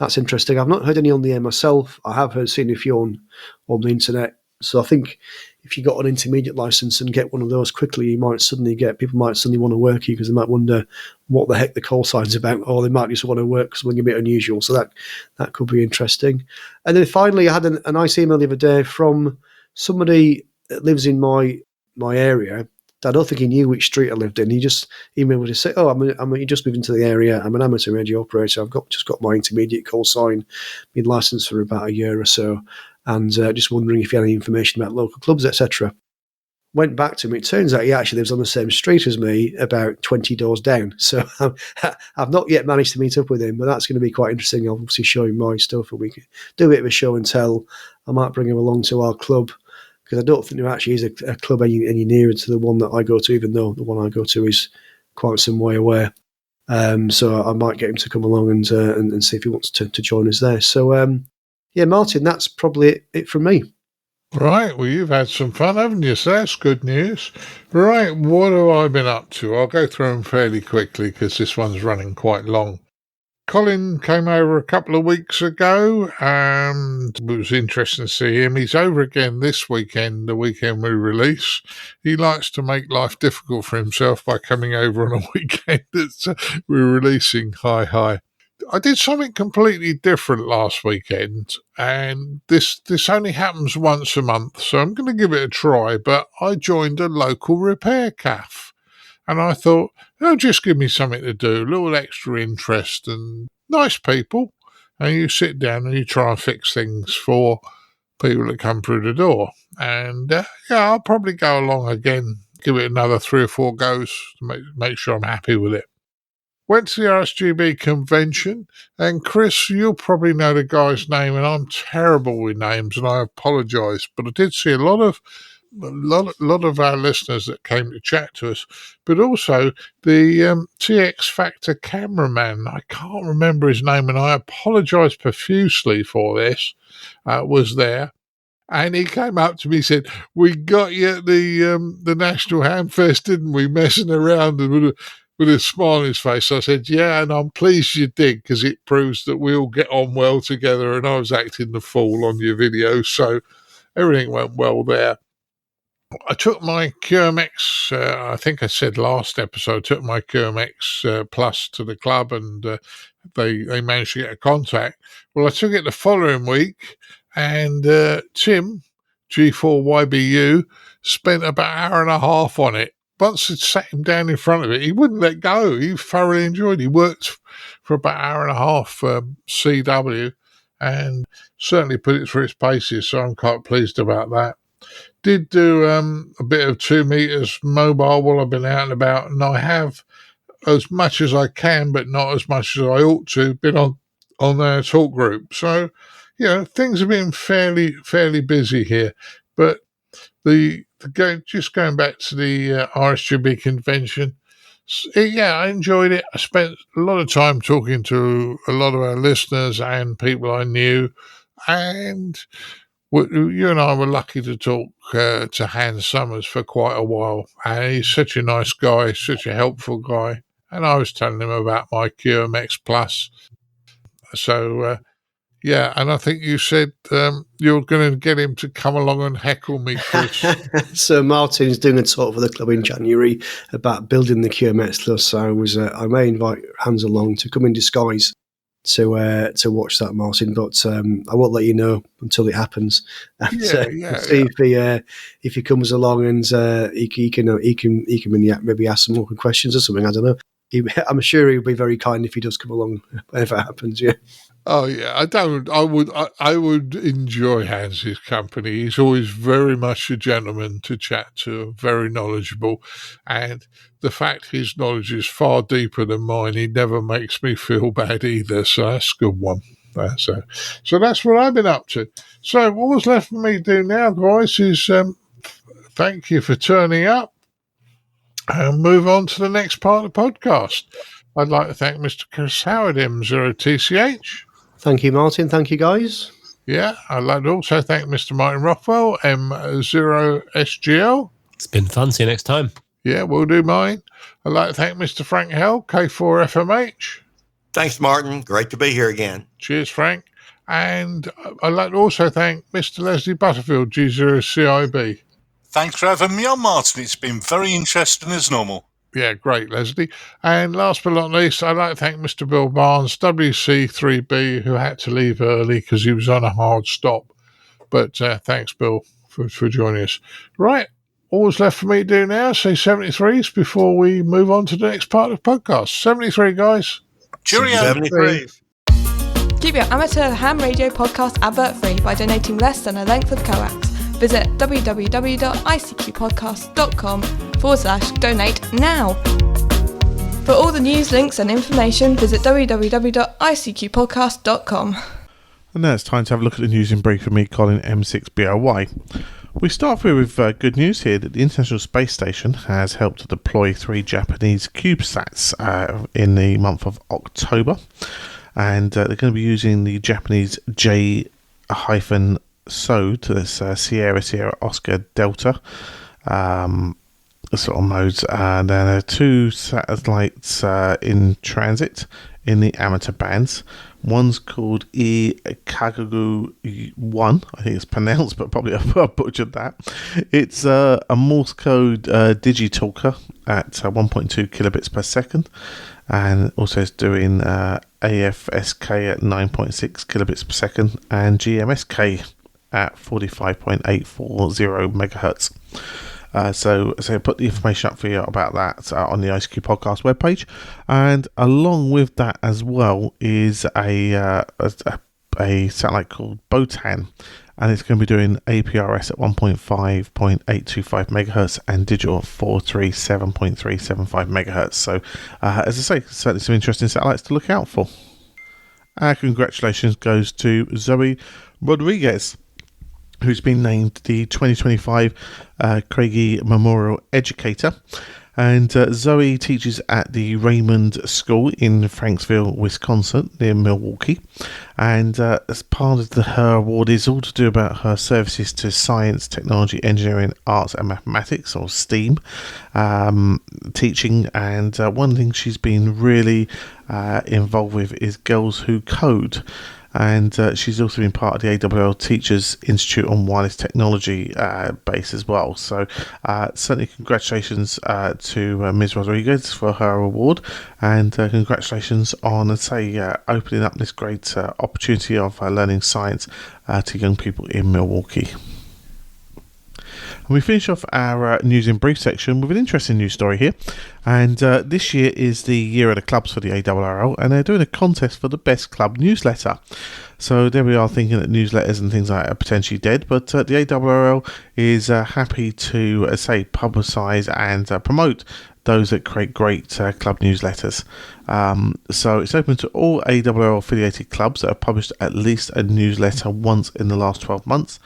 that's interesting. I've not heard any on the air myself. I have seen a few on the internet. So I think if you got an intermediate license and get one of those quickly, people might suddenly want to work you because they might wonder what the heck the call sign's about, or they might just want to work something a bit unusual. So that could be interesting. And then finally, I had a nice email the other day from somebody that lives in my area. I don't think he knew which street I lived in. He just emailed me to say, I'm just moved into the area. I'm an amateur radio operator. I've just got my intermediate call sign, been licensed for about a year or so, and just wondering if you had any information about local clubs, etc. Went back to him. It turns out he actually lives on the same street as me, about 20 doors down. So I've not yet managed to meet up with him, but that's going to be quite interesting. I'll obviously show him my stuff, and we can do a bit of a show and tell. I might bring him along to our club, because I don't think there actually is a club any nearer to the one that I go to, even though the one I go to is quite some way away. So I might get him to come along and see if he wants to join us there. So, Martin, that's probably it from me. Right, well, you've had some fun, haven't you? So that's good news. Right, what have I been up to? I'll go through them fairly quickly because this one's running quite long. Colin came over a couple of weeks ago, and it was interesting to see him. He's over again this weekend, the weekend we release. He likes to make life difficult for himself by coming over on a weekend that we're releasing. Hi. I did something completely different last weekend, and this only happens once a month, so I'm going to give it a try, but I joined a local repair cafe. And I thought, just give me something to do, a little extra interest, and nice people. And you sit down and you try and fix things for people that come through the door. And I'll probably go along again, give it another 3 or 4 goes to make sure I'm happy with it. Went to the RSGB convention, and Chris, you'll probably know the guy's name, and I'm terrible with names, and I apologise, but I did see a lot of our listeners that came to chat to us, but also the TX Factor cameraman. I can't remember his name, and I apologise profusely for this. Was there, and he came up to me and said, "We got you at the National Hamfest, didn't we? Messing around with a smile on his face." I said, "Yeah, and I'm pleased you did, because it proves that we all get on well together." And I was acting the fool on your video, so everything went well there. I took my QMX, I think I said last episode, took my QMX Plus to the club, and they managed to get a contact. Well, I took it the following week, and Tim, G4YBU, spent about an hour and a half on it. Once I'd sat him down in front of it, he wouldn't let go. He thoroughly enjoyed it. He worked for about an hour and a half for CW, and certainly put it through its paces, so I'm quite pleased about that. Did do a bit of 2 meters mobile while I've been out and about, and I have, as much as I can, but not as much as I ought to, been on their talk group. So, things have been fairly busy here. But just going back to the RSGB convention, I enjoyed it. I spent a lot of time talking to a lot of our listeners and people I knew, and you and I were lucky to talk to Hans Summers for quite a while, and he's such a nice guy, such a helpful guy. And I was telling him about my QMX Plus. So, Yeah, and I think you said you're going to get him to come along and heckle me, Chris. So Martin's doing a talk for the club in January about building the QMS Plus. So I may invite Hans along to come in disguise to watch that, Martin. But I won't let you know until it happens. And, see if he comes along and he can maybe ask some more questions or something. I don't know. I'm sure he'll be very kind if he does come along whenever it happens. Yeah. Oh yeah, I would enjoy Hans's company. He's always very much a gentleman to chat to, very knowledgeable, and the fact his knowledge is far deeper than mine, he never makes me feel bad either. So that's a good one. So that's what I've been up to. So what was left for me to do now, guys, is thank you for turning up, and move on to the next part of the podcast. I'd like to thank Mr. Chris Howard, M0TCH. Thank you, Martin. Thank you, guys. Yeah, I'd like to also thank Mr. Martin Rothwell, M0SGL. It's been fun. See you next time. Yeah, we'll do mine. I'd like to thank Mr. Frank Hell, K4FMH. Thanks, Martin. Great to be here again. Cheers, Frank. And I'd like to also thank Mr. Leslie Butterfield, G0CIB. Thanks for having me on, Martin. It's been very interesting as normal. Yeah, great, Leslie. And last but not least, I'd like to thank Mr. Bill Barnes, WC3B, who had to leave early because he was on a hard stop. But thanks, Bill, for joining us. Right, all that's left for me to do now, say 73s before we move on to the next part of the podcast. 73, guys. Cheerio. 73s. Keep your amateur ham radio podcast advert free by donating less than a length of coax. Visit www.icqpodcast.com/donate now. For all the news, links and information, visit www.icqpodcast.com. And now it's time to have a look at the news in brief with me, Colin M6BOY. We start with good news here that the International Space Station has helped to deploy 3 Japanese CubeSats in the month of October. And they're going to be using the Japanese J-SO to this Sierra Oscar Delta sort of modes. And there are 2 satellites in transit in the amateur bands. One's called Kagagu-1, I think it's pronounced, but probably I butchered that. It's a Morse code digitalker at 1.2 kilobits per second, and also it's doing AFSK at 9.6 kilobits per second and GMSK at 45.840 megahertz. So put the information up for you about that on the ICQ podcast webpage, and along with that as well is a satellite called Botan, and it's going to be doing APRS at 1.5.825 megahertz and digital at 437.375 megahertz. So as I say, certainly some interesting satellites to look out for. Our congratulations goes to Zoe Rodriguez, who's been named the 2025 Craigie Memorial Educator. And Zoe teaches at the Raymond School in Franksville, Wisconsin, near Milwaukee. And as part of her award is all to do about her services to science, technology, engineering, arts and mathematics, or STEAM, teaching. And one thing she's been really involved with is Girls Who Code. And she's also been part of the ARRL Teachers Institute on Wireless Technology base as well. So certainly congratulations to Ms. Rodriguez for her award, and congratulations on, opening up this great opportunity of learning science to young people in Milwaukee. And we finish off our news in brief section with an interesting news story here. And this year is the year of the clubs for the ARRL, and they're doing a contest for the best club newsletter. So there we are, thinking that newsletters and things like that are potentially dead, but the ARRL is happy to publicise and promote those that create great club newsletters. So it's open to all ARRL affiliated clubs that have published at least a newsletter once in the last 12 months.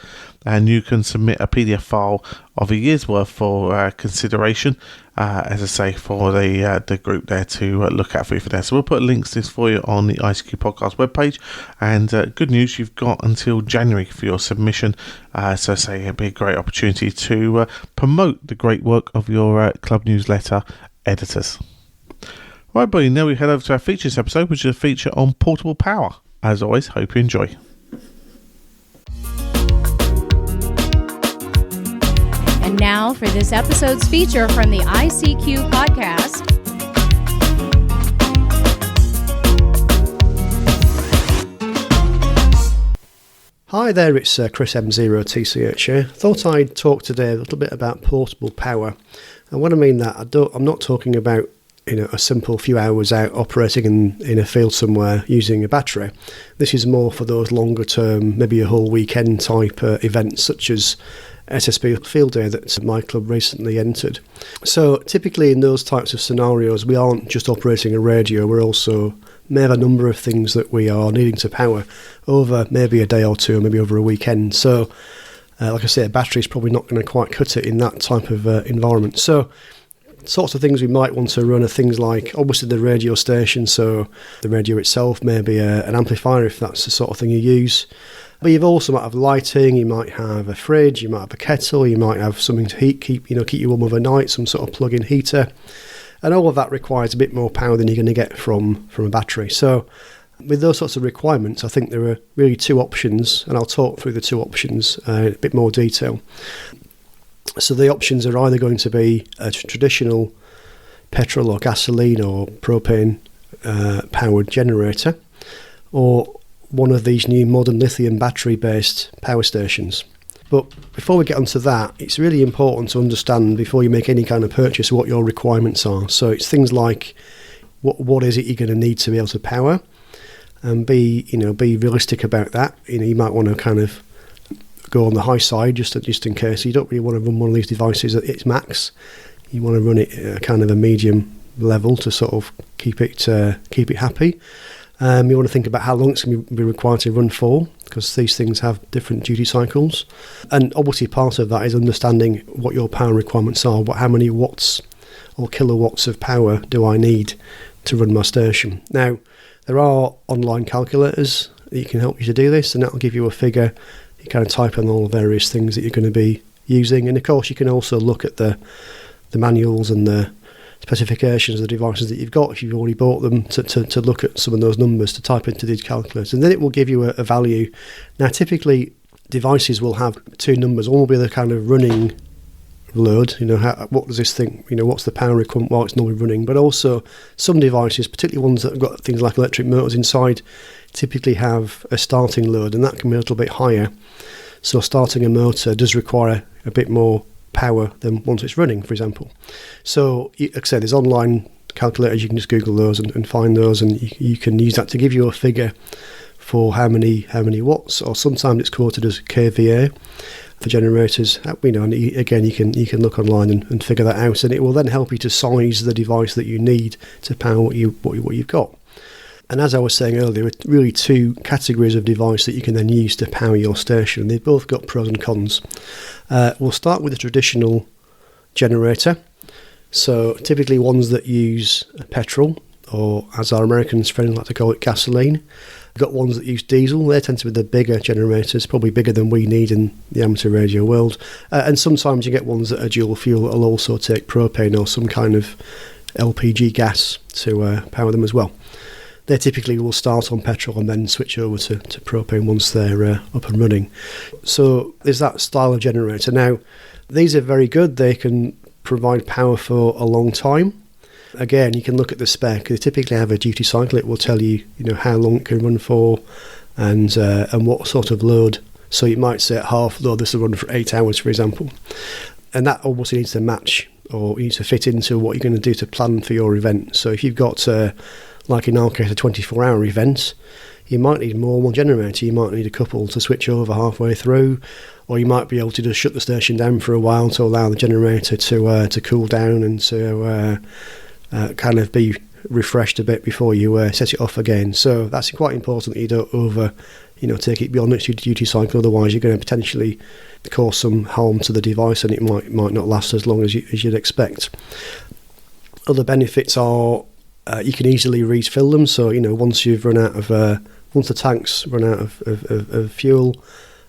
And you can submit a PDF file of a year's worth for consideration, for the group there to look at for you for there. So we'll put links to this for you on the ICQ podcast webpage. And good news, you've got until January for your submission. It'd be a great opportunity to promote the great work of your club newsletter editors. Right, buddy, now we head over to our features episode, which is a feature on portable power. As always, hope you enjoy. And now for this episode's feature from the ICQ Podcast. Hi there, it's Chris M0TCH here. Thought I'd talk today a little bit about portable power. And when I mean that, I'm not talking about a simple few hours out operating in a field somewhere using a battery. This is more for those longer term, maybe a whole weekend type events such as SSB Field Day that my club recently entered. So typically in those types of scenarios, we aren't just operating a radio, we're also may have a number of things that we are needing to power over maybe a day or two, maybe over a weekend. So like I say, a battery is probably not going to quite cut it in that type of environment. So sorts of things we might want to run are things like obviously the radio station, so the radio itself, maybe an amplifier if that's the sort of thing you use. But you've also might have lighting, you might have a fridge, you might have a kettle, you might have something to keep you warm overnight, some sort of plug-in heater. And all of that requires a bit more power than you're going to get from a battery. So with those sorts of requirements, I think there are really two options, and I'll talk through the two options in a bit more detail. So the options are either going to be a traditional petrol or gasoline or propane powered generator, or one of these new modern lithium battery based power stations. But before we get onto that, it's really important to understand before you make any kind of purchase what your requirements are. So it's things like what is it you're going to need to be able to power, and be realistic about that. You might want to kind of go on the high side just in case. You don't really want to run one of these devices at its max. You want to run it at kind of a medium level to sort of keep it happy. You want to think about how long it's going to be required to run for, because these things have different duty cycles. And obviously part of that is understanding what your power requirements are, how many watts or kilowatts of power do I need to run my station. Now, there are online calculators that can help you to do this, and that will give you a figure. You kind of type in all the various things that you're going to be using. And of course, you can also look at the manuals and the specifications of the devices that you've got if you've already bought them to look at some of those numbers to type into these calculators, and then it will give you a value. Now typically devices will have two numbers. One will be the kind of running load, what does this thing, what's the power requirement while it's normally running, but also some devices, particularly ones that have got things like electric motors inside, typically have a starting load, and that can be a little bit higher. So starting a motor does require a bit more power than once it's running, for example. So like I said, there's online calculators, you can just Google those and find those, and you can use that to give you a figure for how many watts, or sometimes it's quoted as kVA for generators. And again, you can look online and figure that out, and it will then help you to size the device that you need to power what you've got. And as I was saying earlier, there are really two categories of device that you can then use to power your station, and they've both got pros and cons. We'll start with the traditional generator. So typically ones that use petrol, or as our Americans friends like to call it, gasoline. We've got ones that use diesel. They tend to be the bigger generators, probably bigger than we need in the amateur radio world. And sometimes you get ones that are dual fuel that will also take propane or some kind of LPG gas to power them as well. They typically will start on petrol and then switch over to propane once they're up and running. So there's that style of generator. Now, these are very good. They can provide power for a long time. Again, you can look at the spec. They typically have a duty cycle. It will tell you, how long it can run for and what sort of load. So you might say at half load, this will run for 8 hours, for example. And that obviously needs to match, or needs to fit into what you're going to do to plan for your event. So if you've got like in our case, a 24-hour event, you might need more than one generator. You might need a couple to switch over halfway through, or you might be able to just shut the station down for a while to allow the generator to cool down and to kind of be refreshed a bit before you set it off again. So that's quite important that you don't take it beyond its duty cycle. Otherwise, you're going to potentially cause some harm to the device, and it might not last as long as you'd expect. Other benefits are you can easily refill them. So once you've run out of once the tanks run out of fuel,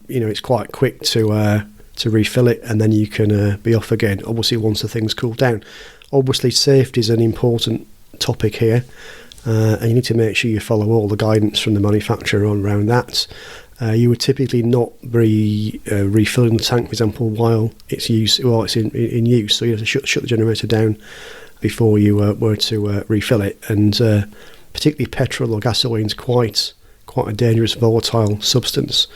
it's quite quick to refill it, and then you can be off again. Obviously, once the things cool down. Obviously, safety is an important topic here. and you need to make sure you follow all the guidance from the manufacturer around that. You would typically not be refilling the tank, for example, while it's in use. So you have to shut the generator down before you were to refill it. And particularly petrol or gasoline is quite a dangerous, volatile substance.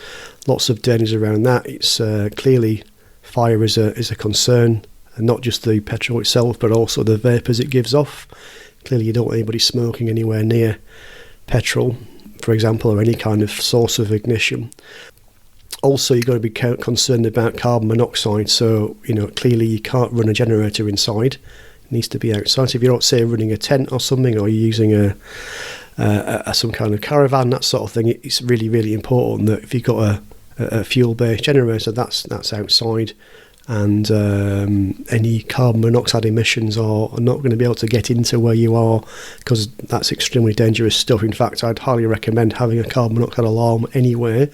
Lots of dangers around that. It's clearly fire is a concern, and not just the petrol itself, but also the vapours it gives off. Clearly, you don't want anybody smoking anywhere near petrol, for example, or any kind of source of ignition. Also, you've got to be concerned about carbon monoxide. So, clearly you can't run a generator inside. It needs to be outside. So if you're not, say, running a tent or something, or you're using some kind of caravan, that sort of thing, it's really, really important that if you've got a fuel-based generator, that's outside. And any carbon monoxide emissions are not going to be able to get into where you are, because that's extremely dangerous stuff. In fact, I'd highly recommend having a carbon monoxide alarm anywhere,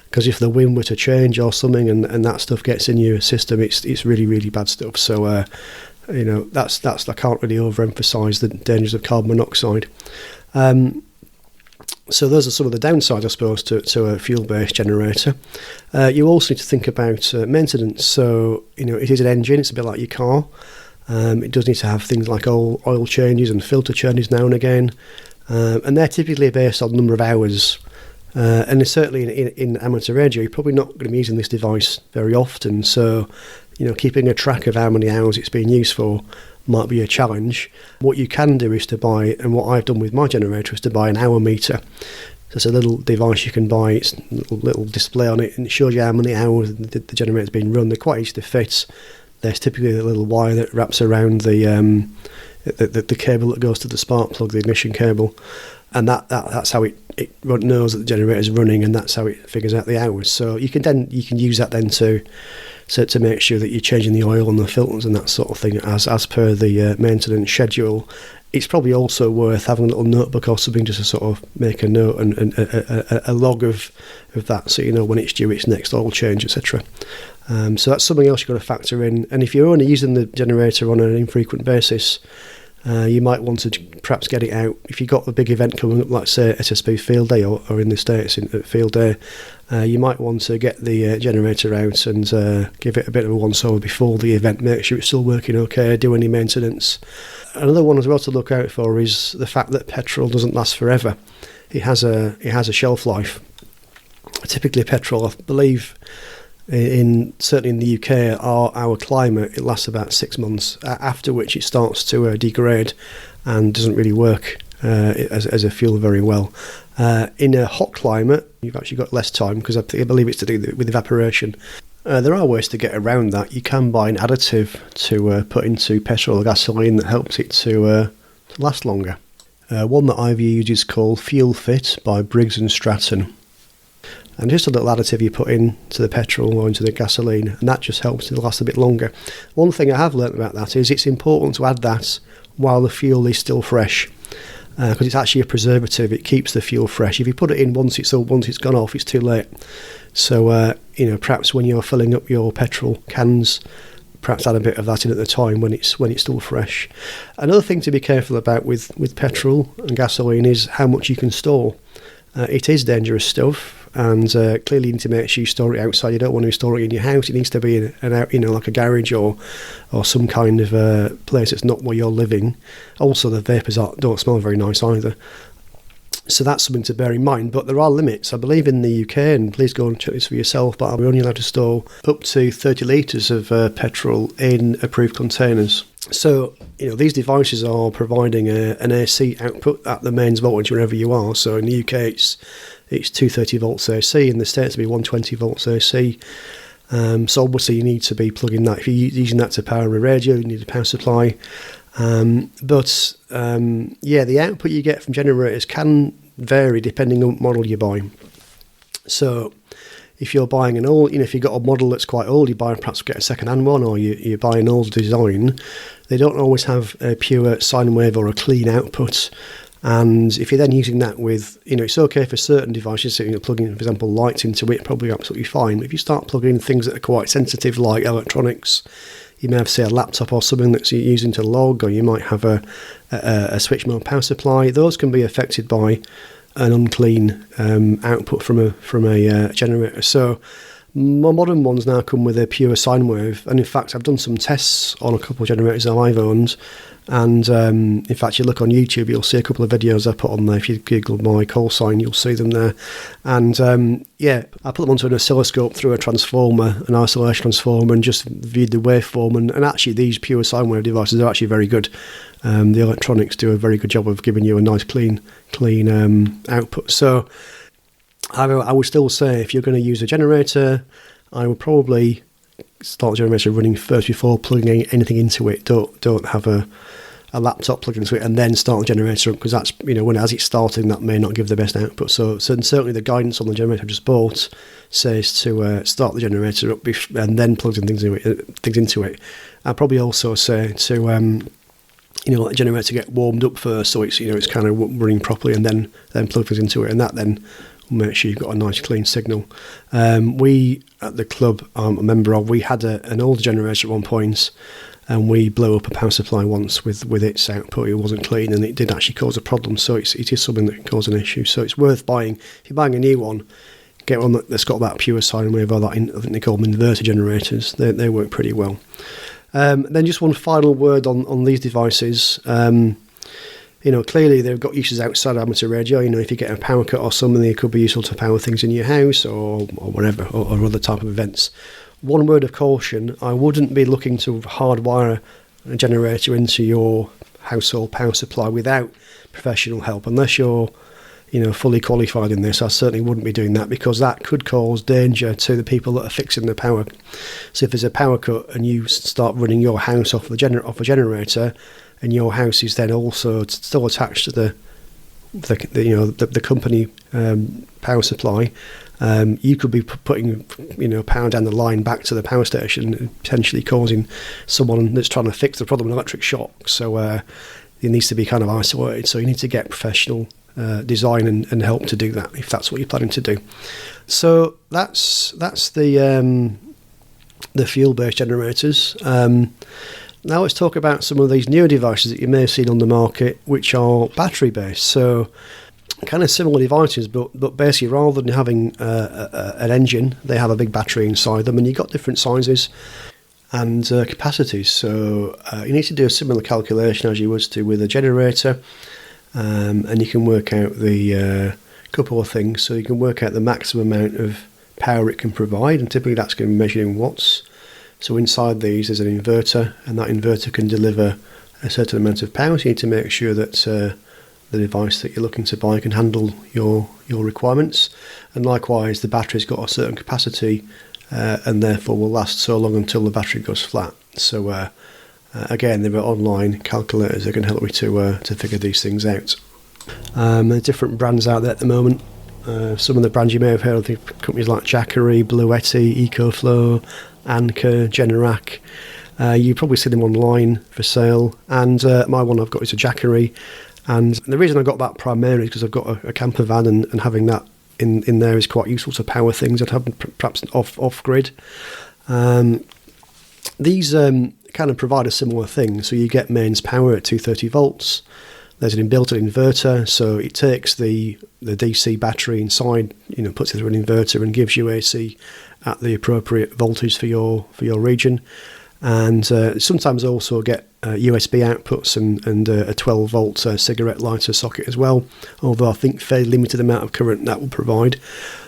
because if the wind were to change or something and that stuff gets in your system, it's really, really bad stuff. So, that's I can't really overemphasise the dangers of carbon monoxide. So those are some of the downsides, I suppose, to a fuel-based generator. You also need to think about maintenance. So, it is an engine. It's a bit like your car. It does need to have things like oil changes and filter changes now and again. And they're typically based on number of hours. And certainly in amateur radio, you're probably not going to be using this device very often. So, keeping a track of how many hours it's being used for might be a challenge. What you can do is to buy, and what I've done with my generator is to buy an hour meter. So it's a little device you can buy. It's a little display on it, and it shows you how many hours the generator's been run. They're quite easy to fit. There's typically a little wire that wraps around the cable that goes to the spark plug, the ignition cable, and that's how it knows that the generator's running, and that's how it figures out the hours. So you can use that then to make sure that you're changing the oil and the filters and that sort of thing as per the maintenance schedule. It's probably also worth having a little notebook or something just to sort of make a note and a log of that, so you know when it's due its next oil change, etc. So that's something else you've got to factor in. And if you're only using the generator on an infrequent basis, you might want to perhaps get it out. If you've got a big event coming up, like say SSB Field Day or in the States at Field Day, you might want to get the generator out and give it a bit of a once-over before the event, make sure it's still working okay, do any maintenance. Another one as well to look out for is the fact that petrol doesn't last forever. It has a shelf life. Typically petrol, I believe, certainly in the UK, our climate, it lasts about 6 months, after which it starts to degrade and doesn't really work as a fuel very well. In a hot climate, you've actually got less time, because I believe it's to do with evaporation. There are ways to get around that. You can buy an additive to put into petrol or gasoline that helps it to last longer. One that I've used is called Fuel Fit by Briggs & Stratton. And just a little additive you put into the petrol or into the gasoline, and that just helps it last a bit longer. One thing I have learnt about that is it's important to add that while the fuel is still fresh, because it's actually a preservative. It keeps the fuel fresh. If you put it in once it's gone off, it's too late. So perhaps when you're filling up your petrol cans, perhaps add a bit of that in at the time when it's still fresh. Another thing to be careful about with petrol and gasoline is how much you can store. It is dangerous stuff. And clearly you need to make sure you store it outside. You don't want to store it in your house. It needs to be like a garage or some kind of place that's not where you're living. Also, the vapours don't smell very nice either. So that's something to bear in mind. But there are limits. I believe in the UK, and please go and check this for yourself, but we're only allowed to store up to 30 litres of petrol in approved containers. So, these devices are providing an AC output at the mains voltage wherever you are. So in the UK, it's 230 volts AC. In the States, it'll be 120 volts AC. So obviously you need to be plugging that. If you're using that to power a radio, you need a power supply. But the output you get from generators can vary depending on what model you buy. So if you're buying an old, if you've got a model that's quite old, you perhaps get a second-hand one, or you buy an old design, they don't always have a pure sine wave or a clean output. And if you're then using that with, it's okay for certain devices, so plugging, for example, lights into it, probably absolutely fine. But if you start plugging in things that are quite sensitive, like electronics, you may have, say, a laptop or something that's using to log, or you might have a switch mode power supply. Those can be affected by an unclean output from a generator. So more modern ones now come with a pure sine wave, and in fact I've done some tests on a couple of generators that I've owned, and in fact you look on YouTube, you'll see a couple of videos I put on there. If you Google my call sign, you'll see them there. And I put them onto an oscilloscope through a transformer, an isolation transformer, and just viewed the waveform, and actually these pure sine wave devices are actually very good. The electronics do a very good job of giving you a nice clean output. So I would still say, if you're going to use a generator, I would probably start the generator running first before plugging anything into it. Don't have a laptop plugged into it and then start the generator up, because that's, as it's starting, that may not give the best output. So certainly the guidance on the generator I just bought says to start the generator up and then plug things into it. I'd probably also say to let the generator get warmed up first, so it's kind of running properly, and then plug things into it, and that then will make sure you've got a nice clean signal. We at the club I'm a member of, we had an old generator at one point, and we blew up a power supply once with its output. It wasn't clean, and it did actually cause a problem. So it is something that can cause an issue. So it's worth buying. If you're buying a new one, get one that's got that pure sine wave, or that I think they call them inverter generators. They work pretty well. Then just one final word on these devices. Clearly they've got uses outside amateur radio. If you get a power cut or something, it could be useful to power things in your house or whatever, or other type of events. One word of caution: I wouldn't be looking to hardwire a generator into your household power supply without professional help, unless you're fully qualified in this. I certainly wouldn't be doing that, because that could cause danger to the people that are fixing the power. So if there's a power cut and you start running your house off a generator, and your house is then also still attached to the company power supply, you could be putting power down the line back to the power station, and potentially causing someone that's trying to fix the problem an electric shock. So it needs to be kind of isolated. So you need to get professional design and help to do that, if that's what you're planning to do. So that's the fuel-based generators. Now let's talk about some of these newer devices that you may have seen on the market, which are battery-based. So kind of similar devices, but basically rather than having an engine, they have a big battery inside them, and you've got different sizes and capacities. So you need to do a similar calculation as you would do with a generator, and you can work out the couple of things. So you can work out the maximum amount of power it can provide, and typically that's going to be measured in watts. So inside these there's an inverter, and that inverter can deliver a certain amount of power. So you need to make sure that the device that you're looking to buy can handle your requirements. And likewise, the battery's got a certain capacity, and therefore will last so long until the battery goes flat. So again, there are online calculators that can help you to figure these things out. There are different brands out there at the moment. Some of the brands you may have heard of, the companies like Jackery, Bluetti, EcoFlow, Anker, Generac. You probably see them online for sale, and my one I've got is a Jackery, and the reason I got that primarily is because I've got a camper van, and having that in there is quite useful to power things that happen perhaps off grid. These kind of provide a similar thing. So you get mains power at 230 volts. There's an inbuilt inverter, so it takes the DC battery inside, puts it through an inverter and gives you AC at the appropriate voltage for your region. And sometimes also get USB outputs and a 12 volt cigarette lighter socket as well, although I think fairly limited amount of current that will provide.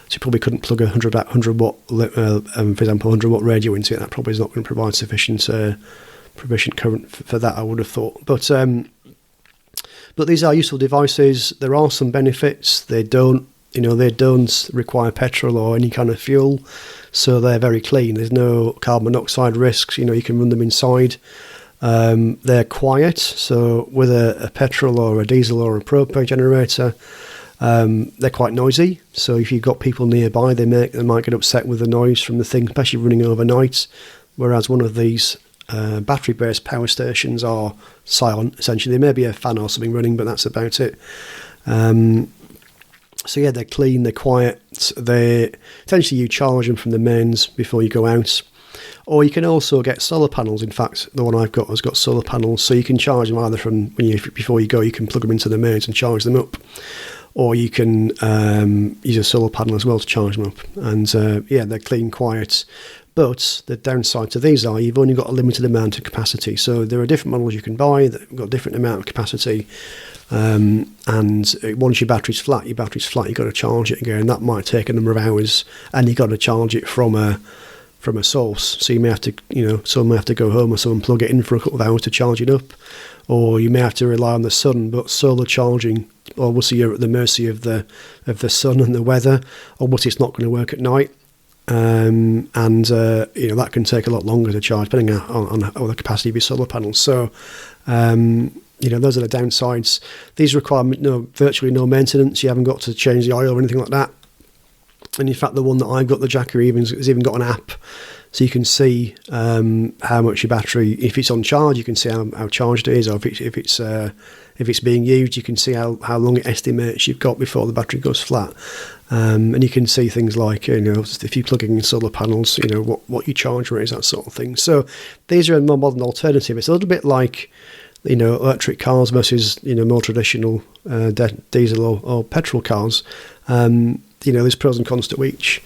So you probably couldn't plug a 100 watt, for example, 100 watt radio into it. That probably is not going to provide sufficient current for that, I would have thought. But these are useful devices. There are some benefits. They don't require petrol or any kind of fuel, so they're very clean. There's no carbon monoxide risks. You can run them inside. They're quiet. So with a petrol or a diesel or a propane generator, they're quite noisy. So if you've got people nearby, they might get upset with the noise from the thing, especially running overnight. Whereas one of these Battery-based power stations are silent, essentially. There may be a fan or something running, but that's about it. So yeah, they're clean, they're quiet. Essentially you charge them from the mains before you go out. Or you can also get solar panels. In fact, the one I've got has got solar panels, so you can charge them either from before you go. You can plug them into the mains and charge them up, or you can use a solar panel as well to charge them up. And they're clean, quiet. But the downside to these are you've only got a limited amount of capacity. So there are different models you can buy that have got a different amount of capacity. And once your battery's flat, you've got to charge it again. That might take a number of hours, and you've got to charge it from a source. So you may have to, someone may have to go home or someone plug it in for a couple of hours to charge it up, or you may have to rely on the sun. But solar charging, obviously you're at the mercy of the sun and the weather. Obviously it's not going to work at night, that can take a lot longer to charge, depending on the capacity of your solar panels. So those are the downsides. These require virtually no maintenance. You haven't got to change the oil or anything like that. And in fact, the one that I've got, the Jacker, has even got an app, so you can see how much your battery, if it's on charge, you can see how charged it is, or if it's being used, you can see how long it estimates you've got before the battery goes flat. And you can see things like, if you're plugging in solar panels, what your charge rate is, that sort of thing. So these are a more modern alternative. It's a little bit like, electric cars versus, more traditional diesel or petrol cars. There's pros and cons to each.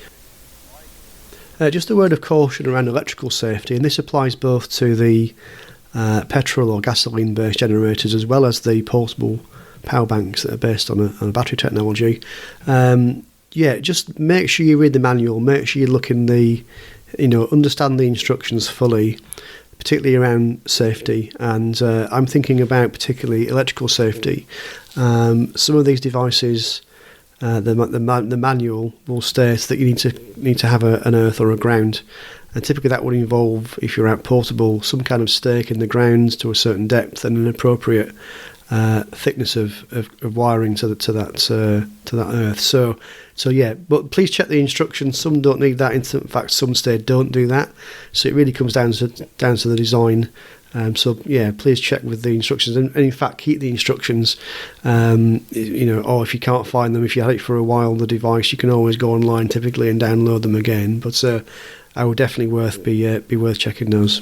Just a word of caution around electrical safety, and this applies both to the petrol or gasoline-based generators as well as the portable power banks that are based on a battery technology. Just make sure you read the manual, make sure you look in understand the instructions fully, particularly around safety. And I'm thinking about particularly electrical safety. Some of these devices, the manual will state that you need to have an earth or a ground, and typically that would involve, if you're out portable, some kind of stake in the ground to a certain depth and an appropriate thickness of wiring to that earth. So yeah, but please check the instructions. Some don't need that. In fact, some state don't do that. So it really comes down to the design. Please check with the instructions, and in fact keep the instructions. Or if you can't find them, if you had it for a while, the device, you can always go online typically and download them again. But I would definitely be worth checking those.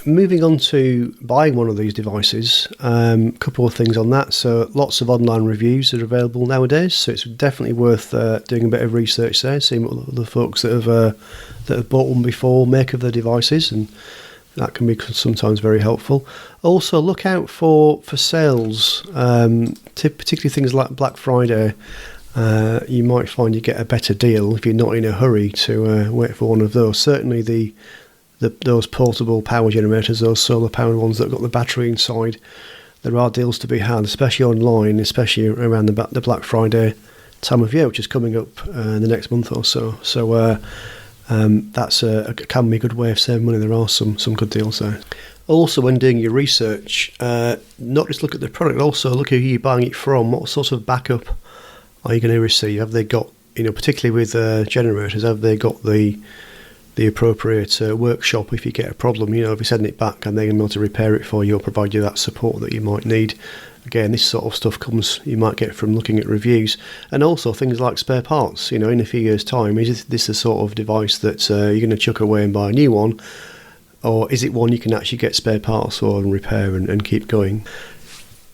Moving on to buying one of these devices, a couple of things on that. So lots of online reviews are available nowadays, so it's definitely worth doing a bit of research there, seeing what the folks that have bought one before make of their devices, and that can be sometimes very helpful. Also, look out for sales, particularly things like Black Friday. You might find you get a better deal if you're not in a hurry to wait for one of those. Certainly those portable power generators, those solar powered ones that have got the battery inside, there are deals to be had, especially online, especially around the Black Friday time of year, which is coming up in the next month or so. So that's can be a good way of saving money. There are some good deals there. Also, when doing your research, not just look at the product, also look at who you're buying it from. What sort of backup are you going to receive? Have they got, particularly with generators, have they got the appropriate workshop if you get a problem? If you send it back and they're going to be able to repair it for you or provide you that support that you might need. Again, this sort of stuff you might get from looking at reviews. And also things like spare parts. In a few years' time, is this the sort of device that you're going to chuck away and buy a new one? Or is it one you can actually get spare parts for and repair and keep going?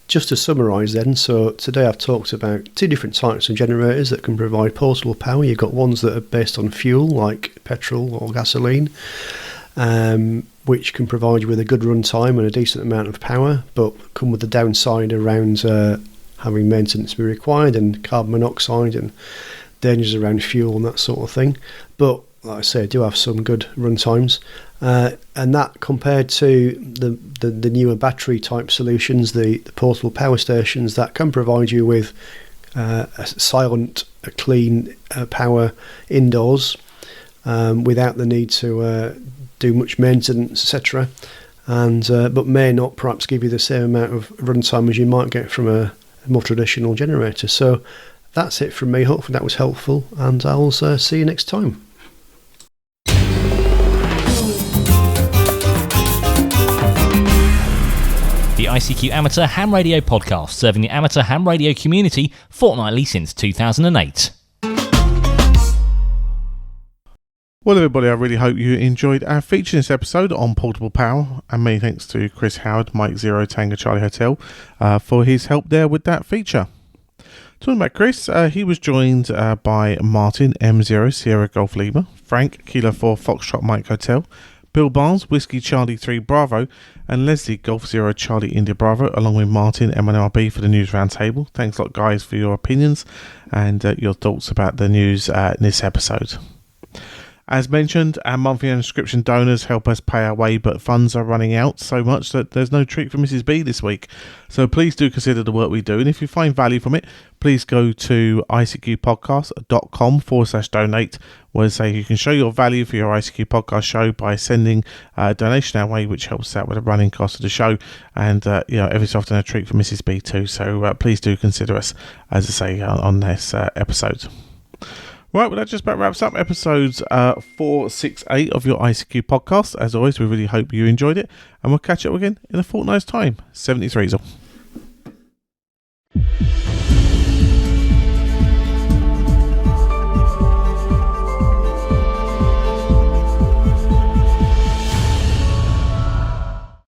Just to summarise then, so today I've talked about two different types of generators that can provide portable power. You've got ones that are based on fuel, like petrol or gasoline, which can provide you with a good run time and a decent amount of power, but come with the downside around having maintenance be required, and carbon monoxide and dangers around fuel and that sort of thing. But like I say, do have some good run times, and that compared to the newer battery type solutions, the portable power stations that can provide you with a silent, clean power indoors without the need to do much maintenance, etc. And but may not perhaps give you the same amount of runtime as you might get from a more traditional generator. So that's it from me. Hopefully that was helpful, and I'll see you next time. ICQ Amateur Ham Radio Podcast, serving the amateur ham radio community fortnightly since 2008. Well, everybody, I really hope you enjoyed our feature in this episode on portable power, and many thanks to Chris Howard, Mike Zero Tango Charlie Hotel, for his help there with that feature. Talking about Chris, he was joined by Martin M0 Sierra Golf Lima, Frank Kilo 4 Foxtrot Mike Hotel, Bill Barnes Whiskey Charlie 3 Bravo, and Leslie Golf 0 Charlie India Bravo, along with Martin M1MRB for the news roundtable. Thanks a lot, guys, for your opinions and your thoughts about the news in this episode. As mentioned, our monthly subscription donors help us pay our way, but funds are running out so much that there's no treat for Mrs. B this week. So please do consider the work we do, and if you find value from it, please go to ICQPodcast.com/donate, where say you can show your value for your ICQ podcast show by sending a donation our way, which helps out with the running cost of the show, and every so often a treat for Mrs. B too. So please do consider us, as I say, on this episode. Right, well, that just about wraps up episodes 468 of your ICQ podcast. As always, we really hope you enjoyed it, and we'll catch up again in a fortnight's time. 73's all.